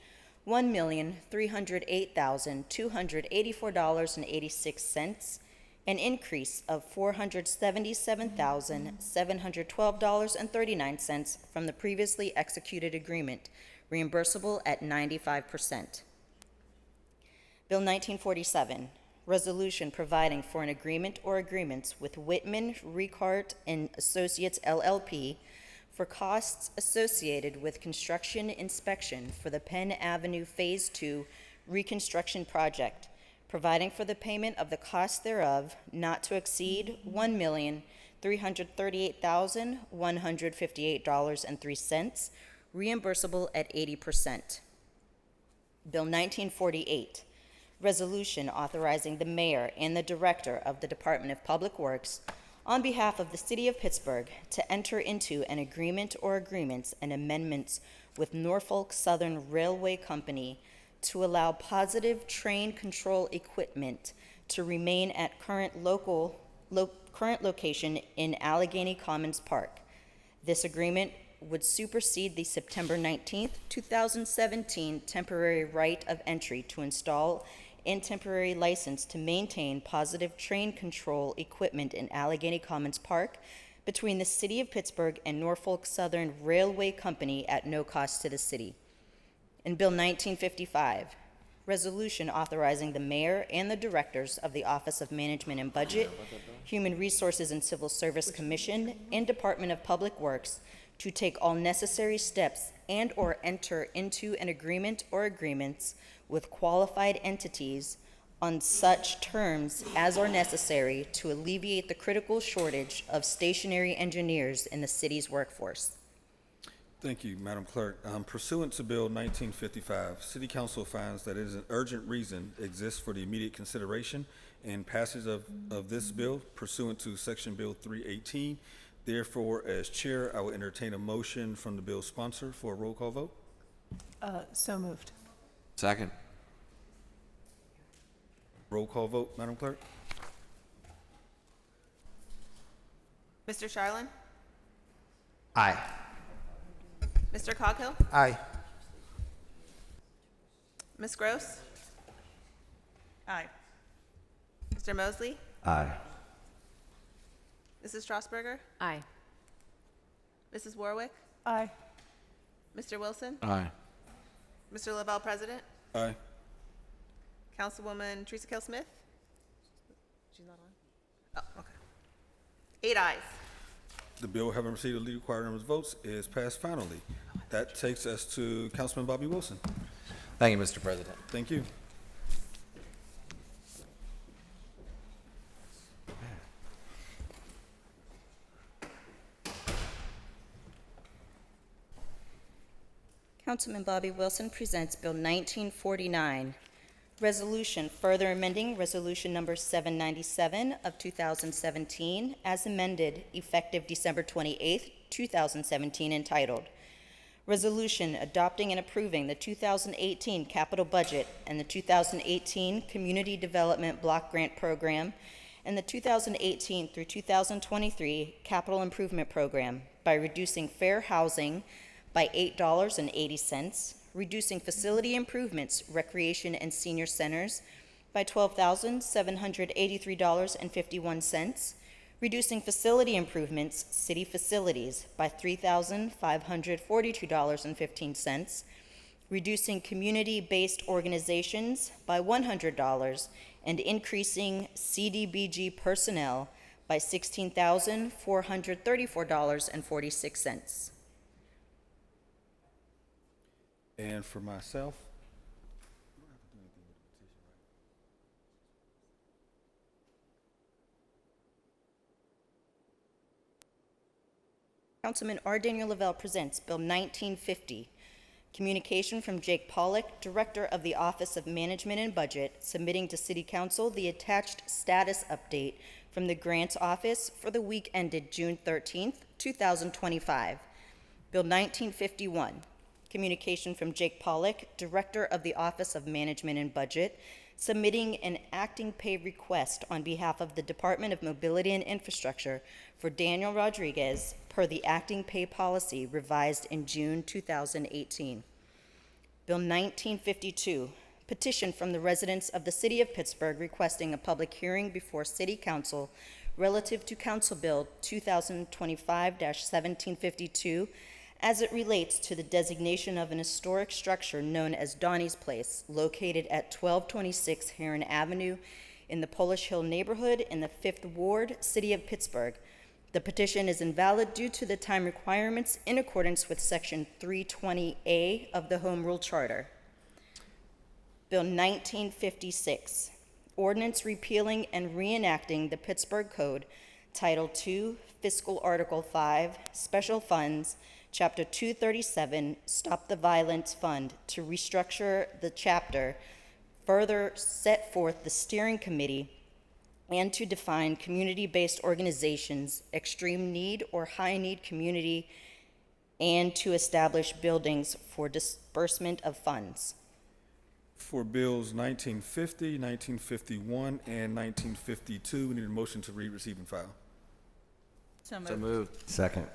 $1,308,284.86, an increase of $477,712.39 from the previously executed agreement, reimbursable at 95%. Bill 1947, Resolution providing for an agreement or agreements with Whitman, Ricart, and Associates LLP for costs associated with construction inspection for the Penn Avenue Phase 2 reconstruction project, providing for the payment of the cost thereof not to exceed $1,338,158.03, reimbursable at 80%. Bill 1948, Resolution authorizing the mayor and the director of the Department of Public Works on behalf of the City of Pittsburgh to enter into an agreement or agreements and amendments with Norfolk Southern Railway Company to allow positive train control equipment to remain at current location in Allegheny Commons Park. This agreement would supersede the September 19, 2017 temporary right of entry to install and temporary license to maintain positive train control equipment in Allegheny Commons Park between the City of Pittsburgh and Norfolk Southern Railway Company at no cost to the city. In Bill 1955, resolution authorizing the mayor and the directors of the Office of Management and Budget, Human Resources and Civil Service Commission, and Department of Public Works to take all necessary steps and/or enter into an agreement or agreements with qualified entities on such terms as are necessary to alleviate the critical shortage of stationary engineers in the city's workforce. Thank you, Madam Clerk. Pursuant to Bill 1955, City Council finds that it is an urgent reason exists for the immediate consideration and passage of this bill pursuant to Section Bill 318. Therefore, as chair, I will entertain a motion from the bill's sponsor for a roll call vote. So moved. Second. Roll call vote, Madam Clerk. Mr. Charlin? Aye. Mr. Coghill? Aye. Ms. Gross? Aye. Mr. Mosley? Aye. Mrs. Strasburger? Aye. Mrs. Warwick? Aye. Mr. Wilson? Aye. Mr. Lavelle, President? Aye. Councilwoman Teresa Kell Smith? She's not on? Oh, okay. 8 ayes. The bill, having received the legal required number of votes, is passed finally. That takes us to Councilman Bobby Wilson. Thank you, Mr. President. Thank you. Councilman Bobby Wilson presents Bill 1949, resolution further amending Resolution Number 797 of 2017 as amended effective December 28, 2017, entitled Resolution Adopting and Approving the 2018 Capital Budget and the 2018 Community Development Block Grant Program and the 2018 through 2023 Capital Improvement Program by reducing fair housing by $8.80, reducing facility improvements, recreation and senior centers by $12,783.51, reducing facility improvements, city facilities by $3,542.15, reducing community-based organizations by $100, and increasing CDBG personnel by $16,434.46. And for myself, Councilman R. Daniel Lavelle presents Bill 1950, communication from Jake Pollock, Director of the Office of Management and Budget, submitting to City Council the attached status update from the Grants Office for the week ended June 13th, 2025. Bill 1951, communication from Jake Pollock, Director of the Office of Management and Budget, submitting an acting pay request on behalf of the Department of Mobility and Infrastructure for Daniel Rodriguez per the acting pay policy revised in June 2018. Bill 1952, petition from the residents of the City of Pittsburgh requesting a public hearing before City Council relative to Council Bill 2025-1752 as it relates to the designation of an historic structure known as Donnie's Place, located at 1226 Heron Avenue in the Polish Hill neighborhood in the 5th Ward, City of Pittsburgh. The petition is invalid due to the time requirements in accordance with Section 320A of the Home Rule Charter. Bill 1956, ordinance repealing and reenacting the Pittsburgh Code, Title II, Fiscal Article 5, Special Funds, Chapter 237, Stop the Violence Fund, to restructure the chapter, further set forth the steering committee, and to define community-based organizations, extreme need or high-need community, and to establish buildings for disbursement of funds. for bills 1950, 1951, and 1952, we need a motion to read, receive, and file. So moved. Second.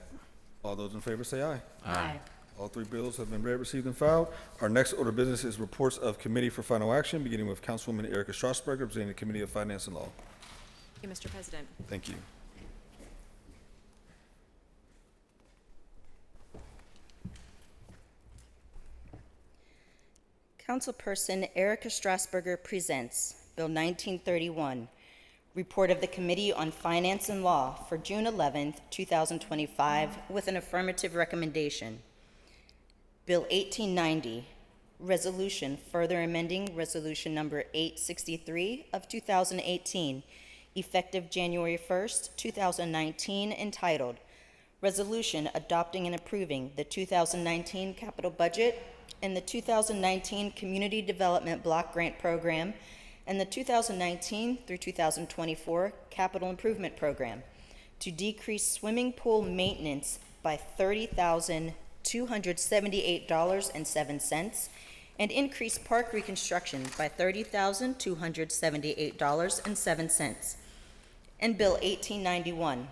All those in favor say aye. Aye. All three bills have been read, received, and filed. Our next order of business is reports of committee for final action, beginning with Councilwoman Erica Strasburger, representing the Committee of Finance and Law. Thank you, Mr. President. Thank you. Councilperson Erica Strasburger presents Bill 1931, Report of the Committee on Finance and Law for June 11th, 2025, with an affirmative recommendation. Bill 1890, Resolution further amending Resolution number 863 of 2018, effective January 1st, 2019, entitled Resolution adopting and approving the 2019 capital budget and the 2019 Community Development Block Grant Program and the 2019 through 2024 Capital Improvement Program to decrease swimming pool maintenance by $30,278.07 and increase park reconstruction by $30,278.07. And Bill 1891,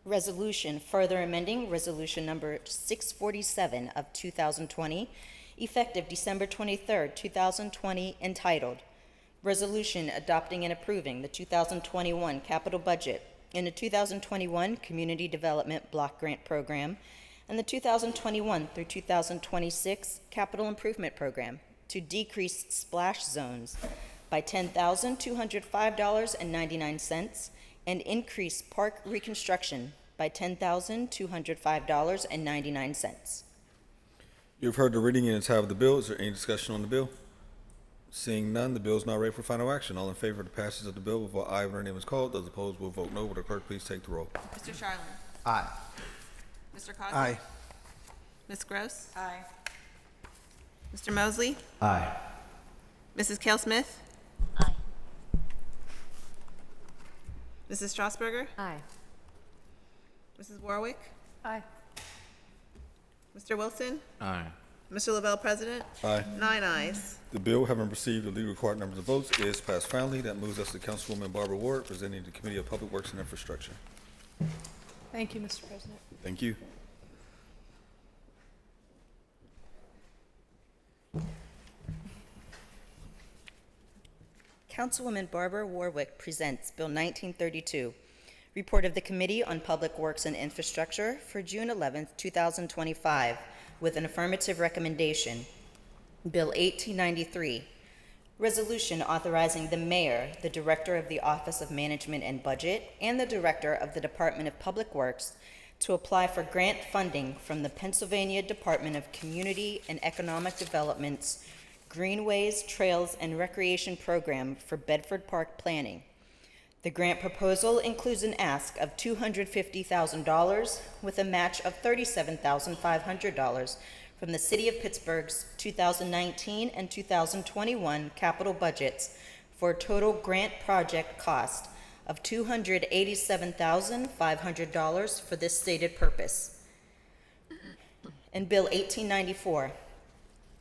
Resolution further amending Resolution number 647 of 2020, effective December 23rd, 2020, entitled Resolution adopting and approving the 2021 capital budget and the 2021 Community Development Block Grant Program and the 2021 through 2026 Capital Improvement Program to decrease splash zones by $10,205.99 and increase park reconstruction by $10,205.99. You've heard the reading and entitled of the bill. Is there any discussion on the bill? Seeing none, the bill is now ready for final action. All in favor of the passage of the bill will vote aye when her name is called. Those opposed will vote no. Will the clerk please take the roll? Mr. Charlin? Aye. Mr. Cosmo? Aye. Ms. Gross? Aye. Mr. Mosley? Aye. Mrs. Cale Smith? Aye. Mrs. Strasburger? Aye. Mrs. Warwick? Aye. Mr. Wilson? Aye. Mr. Lavelle, President? Aye. 9 ayes. The bill, having received the legally required numbers of votes, is passed finally. That moves us to Councilwoman Barbara Ward, presenting the Committee of Public Works and Infrastructure. Thank you, Mr. President. Thank you. Councilwoman Barbara Warwick presents Bill 1932, Report of the Committee on Public Works and Infrastructure for June 11th, 2025, with an affirmative recommendation. Bill 1893, Resolution authorizing the Mayor, the Director of the Office of Management and Budget, and the Director of the Department of Public Works to apply for grant funding from the Pennsylvania Department of Community and Economic Development's Greenways, Trails, and Recreation Program for Bedford Park Planning. The grant proposal includes an ask of $250,000 with a match of $37,500 from the City of Pittsburgh's 2019 and 2021 capital budgets for a total grant project cost of $287,500 for this stated purpose. And Bill 1894,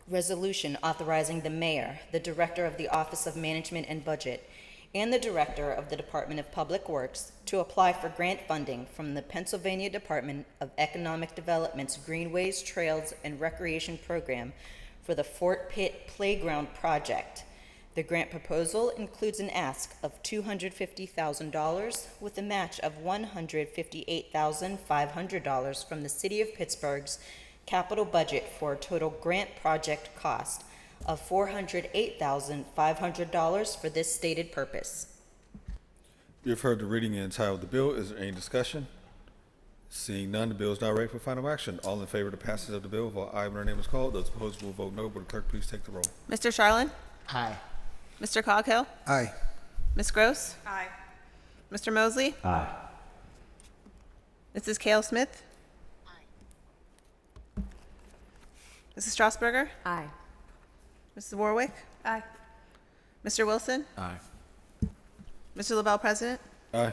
Resolution authorizing the Mayor, the Director of the Office of Management and Budget, and the Director of the Department of Public Works to apply for grant funding from the Pennsylvania Department of Economic Development's Greenways, Trails, and Recreation Program for the Fort Pitt Playground Project. The grant proposal includes an ask of $250,000 with a match of $158,500 from the City of Pittsburgh's capital budget for a total grant project cost of $408,500 for this stated purpose. You have heard the reading and entitled of the bill. Is there any discussion? Seeing none, the bill is now ready for final action. All in favor of the passage of the bill will vote aye when her name is called. Those opposed will vote no. Will the clerk please take the roll? Mr. Charlin? Aye. Mr. Coghill? Aye. Ms. Gross? Aye. Mr. Mosley? Aye. Mrs. Cale Smith? Mrs. Strasburger? Aye. Mrs. Warwick? Aye. Mr. Wilson? Aye. Mr. Lavelle, President? Aye.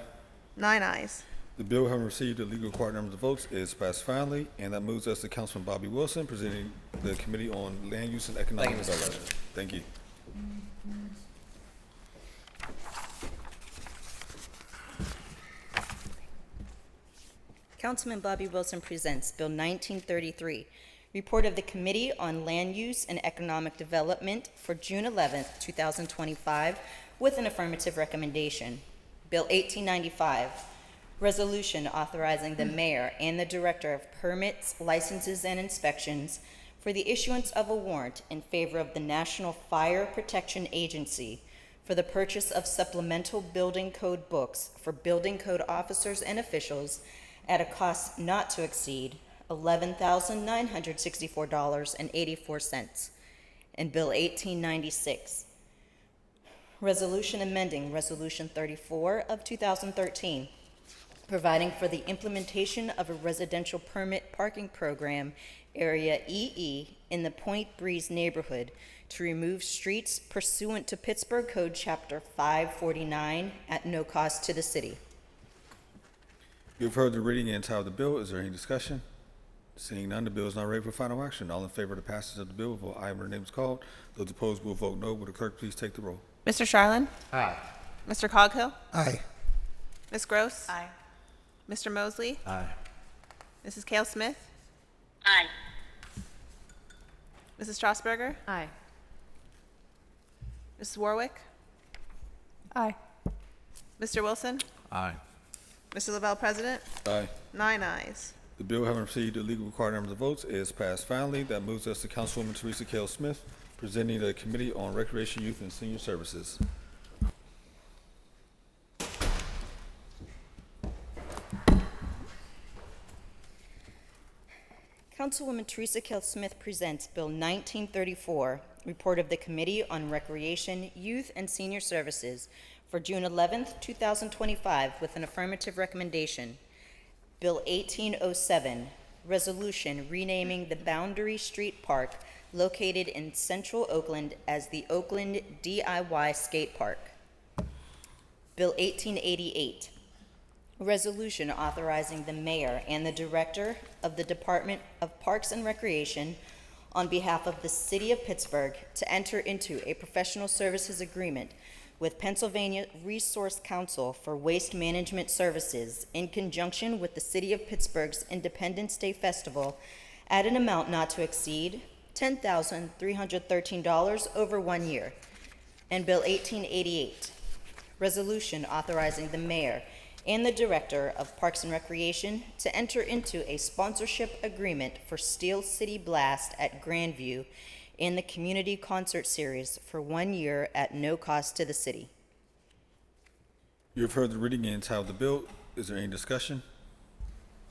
9 ayes. The bill, having received the legally required numbers of votes, is passed finally, and that moves us to Councilman Bobby Wilson, presenting the Committee on Land Use and Economic Thank you, Mr. Development. Thank you. Councilman Bobby Wilson presents Bill 1933, Report of the Committee on Land Use and Economic Development for June 11th, 2025, with an affirmative recommendation. Bill 1895, Resolution authorizing the Mayor and the Director of Permits, Licenses, and Inspections for the issuance of a warrant in favor of the National Fire Protection Agency for the purchase of supplemental building code books for building code officers and officials at a cost not to exceed $11,964.84, and Bill 1896. Resolution amending Resolution 34 of 2013, providing for the implementation of a residential permit parking program, Area EE, in the Point Breeze neighborhood to remove streets pursuant to Pittsburgh Code Chapter 549 at no cost to the city. You've heard the reading and title of the bill. Is there any discussion? Seeing none, the bill is now ready for final action. All in favor of the passage of the bill will vote aye when the name is called. Those opposed will vote no. Will the clerk please take the roll? Mr. Charlin? Aye. Mr. Coghill? Aye. Ms. Gross? Aye. Mr. Mosley? Aye. Mrs. Cale Smith? Aye. Mrs. Strasburger? Aye. Mrs. Warwick? Aye. Mr. Wilson? Aye. Mr. Lavelle, President? Aye. 9 ayes. The bill, having received the legal required numbers of votes, is passed finally. That moves us to Councilwoman Teresa Cale Smith, presenting the Committee on Recreation, Youth, and Senior Services. Councilwoman Teresa Cale Smith presents Bill 1934, Report of the Committee on Recreation, Youth, and Senior Services for June 11th, 2025, with an affirmative recommendation. Bill 1807, Resolution renaming the Boundary Street Park located in Central Oakland as the Oakland DIY Skate Park. Bill 1888, Resolution authorizing the mayor and the director of the Department of Parks and Recreation on behalf of the City of Pittsburgh to enter into a professional services agreement with Pennsylvania Resource Council for Waste Management Services in conjunction with the City of Pittsburgh's Independence Day Festival at an amount not to exceed $10,313 over 1 year. And Bill 1888, Resolution authorizing the mayor and the Director of Parks and Recreation to enter into a sponsorship agreement for Steel City Blast at Grandview in the Community Concert Series for 1 year at no cost to the city. You have heard the reading and title of the bill. Is there any discussion?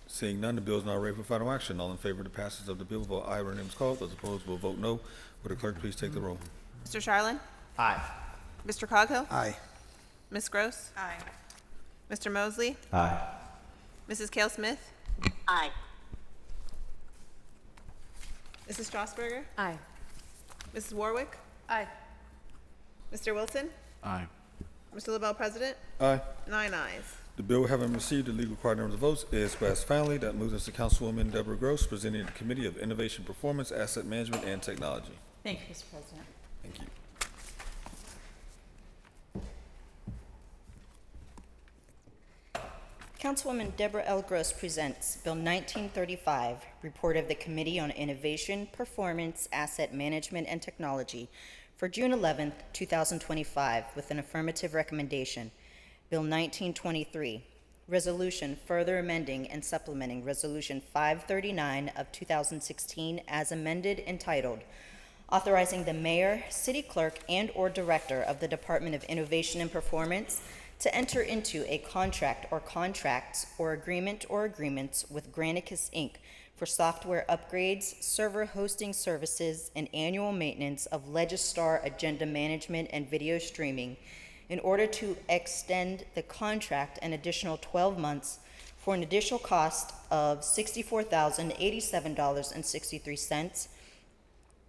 Seeing none, the bill is now ready for final action. All in favor of the passage of the bill will vote aye when the name is called. Those opposed will vote no. Will the clerk please take the roll? Mr. Charlin? Aye. Mr. Coghill? Aye. Ms. Gross? Aye. Mr. Mosley? Aye. Mrs. Cale Smith? Aye. Mrs. Strasburger? Aye. Mrs. Warwick? Aye. Mr. Wilson? Aye. Mr. Lavelle, President? Aye. 9 ayes. The bill, having received the legal required numbers of votes, is passed finally. That moves us to Councilwoman Deborah Gross, presenting the Committee of Innovation, Performance, Asset Management, and Technology. Thank you, Mr. President. Thank you. Councilwoman Deborah L. Gross presents Bill 1935, Report of the Committee on Innovation, Performance, Asset Management, and Technology for June 11th, 2025, with an affirmative recommendation. Bill 1923, Resolution further amending and supplementing Resolution 539 of 2016 as amended, entitled Authorizing the Mayor, City Clerk, and/or Director of the Department of Innovation and Performance to enter into a contract or contracts or agreement or agreements with Granicus, Inc. for software upgrades, server hosting services, and annual maintenance of Legistar agenda management and video streaming in order to extend the contract an additional 12 months for an additional cost of $64,087.63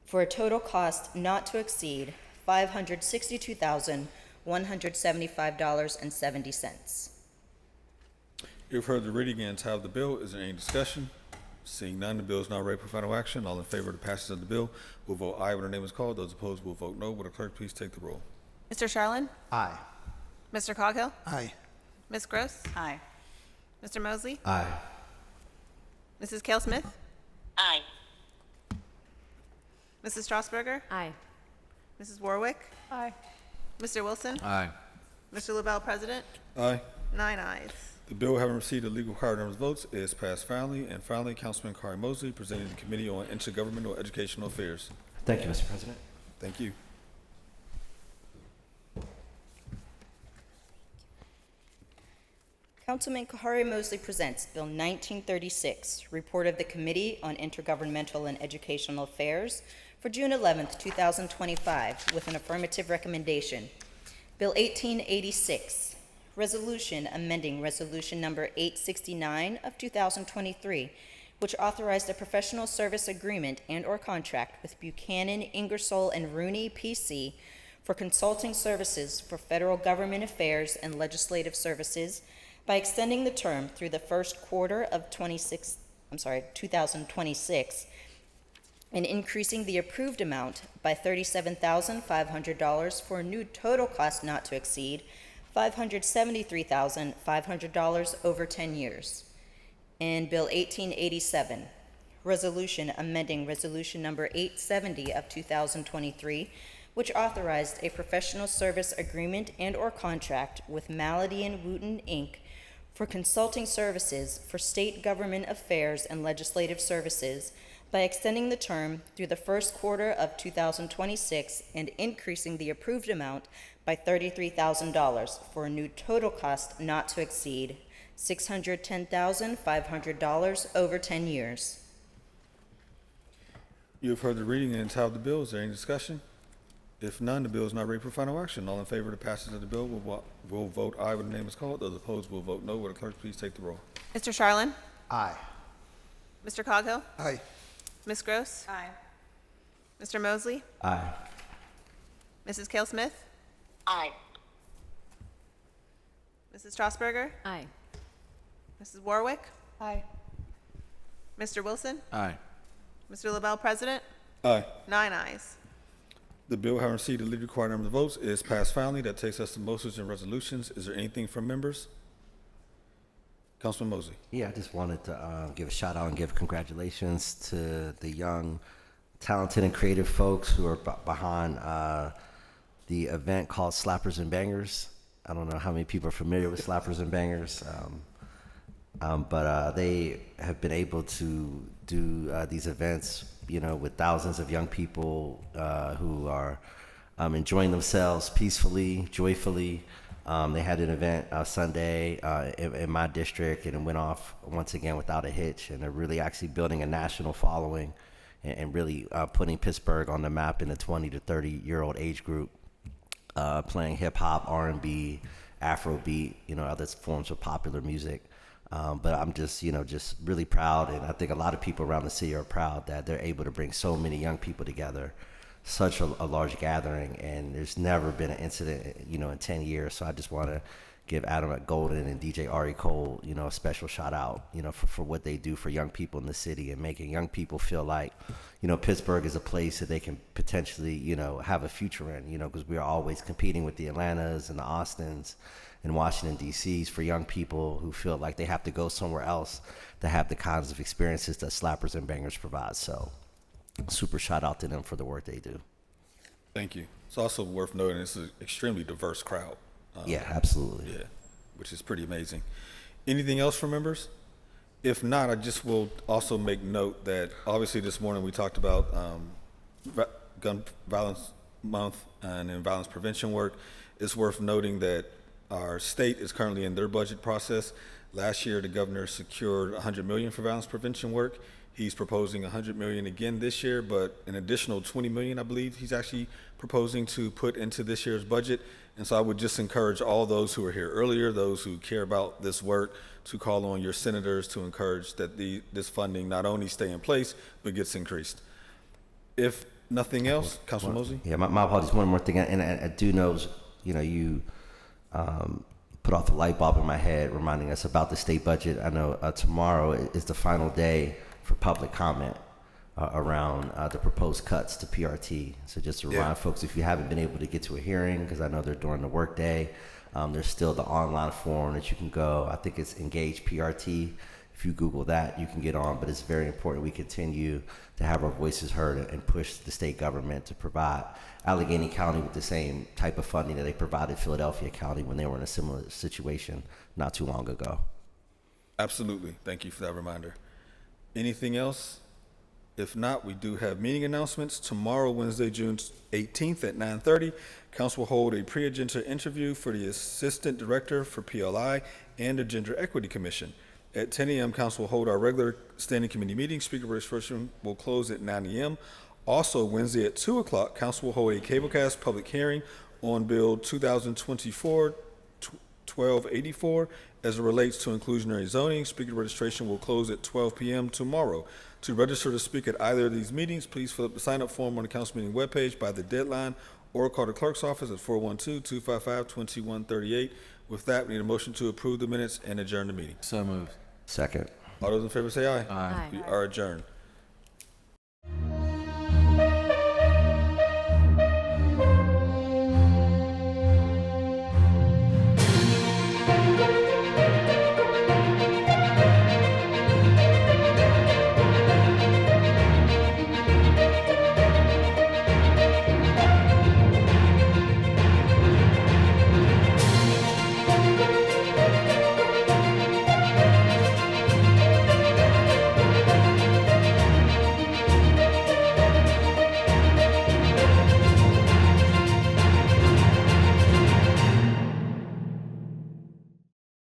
for a total cost not to exceed $562,175.70. You've heard the reading and title of the bill. Is there any discussion? Seeing none, the bill is now ready for final action. All in favor of the passage of the bill will vote aye when the name is called. Those opposed will vote no. Will the clerk please take the roll? Mr. Charlin? Aye. Mr. Coghill? Aye. Ms. Gross? Aye. Mr. Mosley? Aye. Mrs. Cale Smith? Aye. Mrs. Strasburger? Aye. Mrs. Warwick? Aye. Mr. Wilson? Aye. Mr. Lavelle, President? Aye. 9 ayes. The bill having received the legal required number of votes is passed finally. And finally, Councilman Kari Mosley, presenting the Committee on Intergovernmental Educational Affairs. Thank you, Mr. President. Thank you. Councilman Kahari Mosley presents Bill 1936, Report of the Committee on Intergovernmental and Educational Affairs for June 11th, 2025, with an affirmative recommendation. Bill 1886, Resolution amending Resolution Number 869 of 2023, which authorized a professional service agreement and/or contract with Buchanan, Ingersoll, and Rooney, P.C. for consulting services for federal government affairs and legislative services by extending the term through the first quarter of 2026 and increasing the approved amount by $37,500 for a new total cost not to exceed $573,500 over 10 years. And Bill 1887, Resolution amending Resolution Number 870 of 2023, which authorized a professional service agreement and/or contract with Malady & Wooten, Inc. for consulting services for state government affairs and legislative services by extending the term through the first quarter of 2026 and increasing the approved amount by $33,000 for a new total cost not to exceed $610,500 over 10 years. You have heard the reading and title of the bill. Is there any discussion? If none, the bill is not ready for final action. All in favor of the passage of the bill will vote aye when the name is called. Those opposed will vote no. Will the clerk please take the roll? Mr. Charlin? Aye. Mr. Coghill? Aye. Ms. Gross? Aye. Mr. Mosley? Aye. Mrs. Cale Smith? Aye. Mrs. Strasburger? Aye. Mrs. Warwick? Aye. Mr. Wilson? Aye. Mr. LaBelle, President? Aye. 9 ayes. The bill having received the legal required number of votes is passed finally. That takes us to motions and resolutions. Is there anything from members? Councilman Mosley. Yeah, I just wanted to give a shout out and give congratulations to the young, talented, and creative folks who are behind the event called Slappers and Bangers. I don't know how many people are familiar with Slappers and Bangers, but they have been able to do these events, you know, with thousands of young people who are enjoying themselves peacefully, joyfully. They had an event Sunday in my district, and it went off once again without a hitch. And they're really actually building a national following and really putting Pittsburgh on the map in the 20 to 30-year-old age group, playing hip hop, R&B, Afrobeat, you know, other forms of popular music. But I'm just, you know, just really proud, and I think a lot of people around the city are proud that they're able to bring so many young people together, such a large gathering, and there's never been an incident, you know, in 10 years. So I just want to give Adam Golden and DJ Ari Cole, you know, a special shout out, you know, for what they do for young people in the city and making young people feel like, you know, Pittsburgh is a place that they can potentially, you know, have a future in, you know, because we are always competing with the Atlantas and the Austins and Washington, D.C.s for young people who feel like they have to go somewhere else to have the kinds of experiences that Slappers and Bangers provide. So super shout out to them for the work they do. Thank you. It's also worth noting it's an extremely diverse crowd. Yeah, absolutely. Yeah, which is pretty amazing. Anything else from members? If not, I just will also make note that obviously this morning we talked about gun violence month and then violence prevention work. It's worth noting that our state is currently in their budget process. Last year, the governor secured $100 million for violence prevention work. He's proposing $100 million again this year, but an additional $20 million, I believe, he's actually proposing to put into this year's budget. And so I would just encourage all those who were here earlier, those who care about this work, to call on your senators to encourage that this funding not only stay in place, but gets increased. If nothing else, Councilman Mosley? Yeah, my apologies. One more thing, and I do know, you know, you put off the light bulb in my head reminding us about the state budget. I know tomorrow is the final day for public comment around the proposed cuts to PRT. So just to remind folks, if you haven't been able to get to a hearing, because I know they're during the workday, there's still the online forum that you can go. I think it's Engage PRT. If you Google that, you can get on, but it's very important we continue to have our voices heard and push the state government to provide Allegheny County with the same type of funding that they provided Philadelphia County when they were in a similar situation not too long ago. Absolutely. Thank you for that reminder. Anything else? If not, we do have meeting announcements. Tomorrow, Wednesday, June 18th at 9:30, council will hold a pre-agenda interview for the Assistant Director for PLI and the Gender Equity Commission. At 10 a.m., council will hold our regular standing committee meeting. Speaker registration will close at 9 a.m. Also, Wednesday at 2 o'clock, council will hold a cablecast public hearing on Bill 2024-1284 as it relates to inclusionary zoning. Speaker registration will close at 12 p.m. tomorrow. To register to speak at either of these meetings, please fill up the sign-up form on the council meeting webpage by the deadline or call the clerk's office at 412-255-2138. With that, we need a motion to approve the minutes and adjourn the meeting. So moved. Second. All those in favor say aye. Aye. We are adjourned.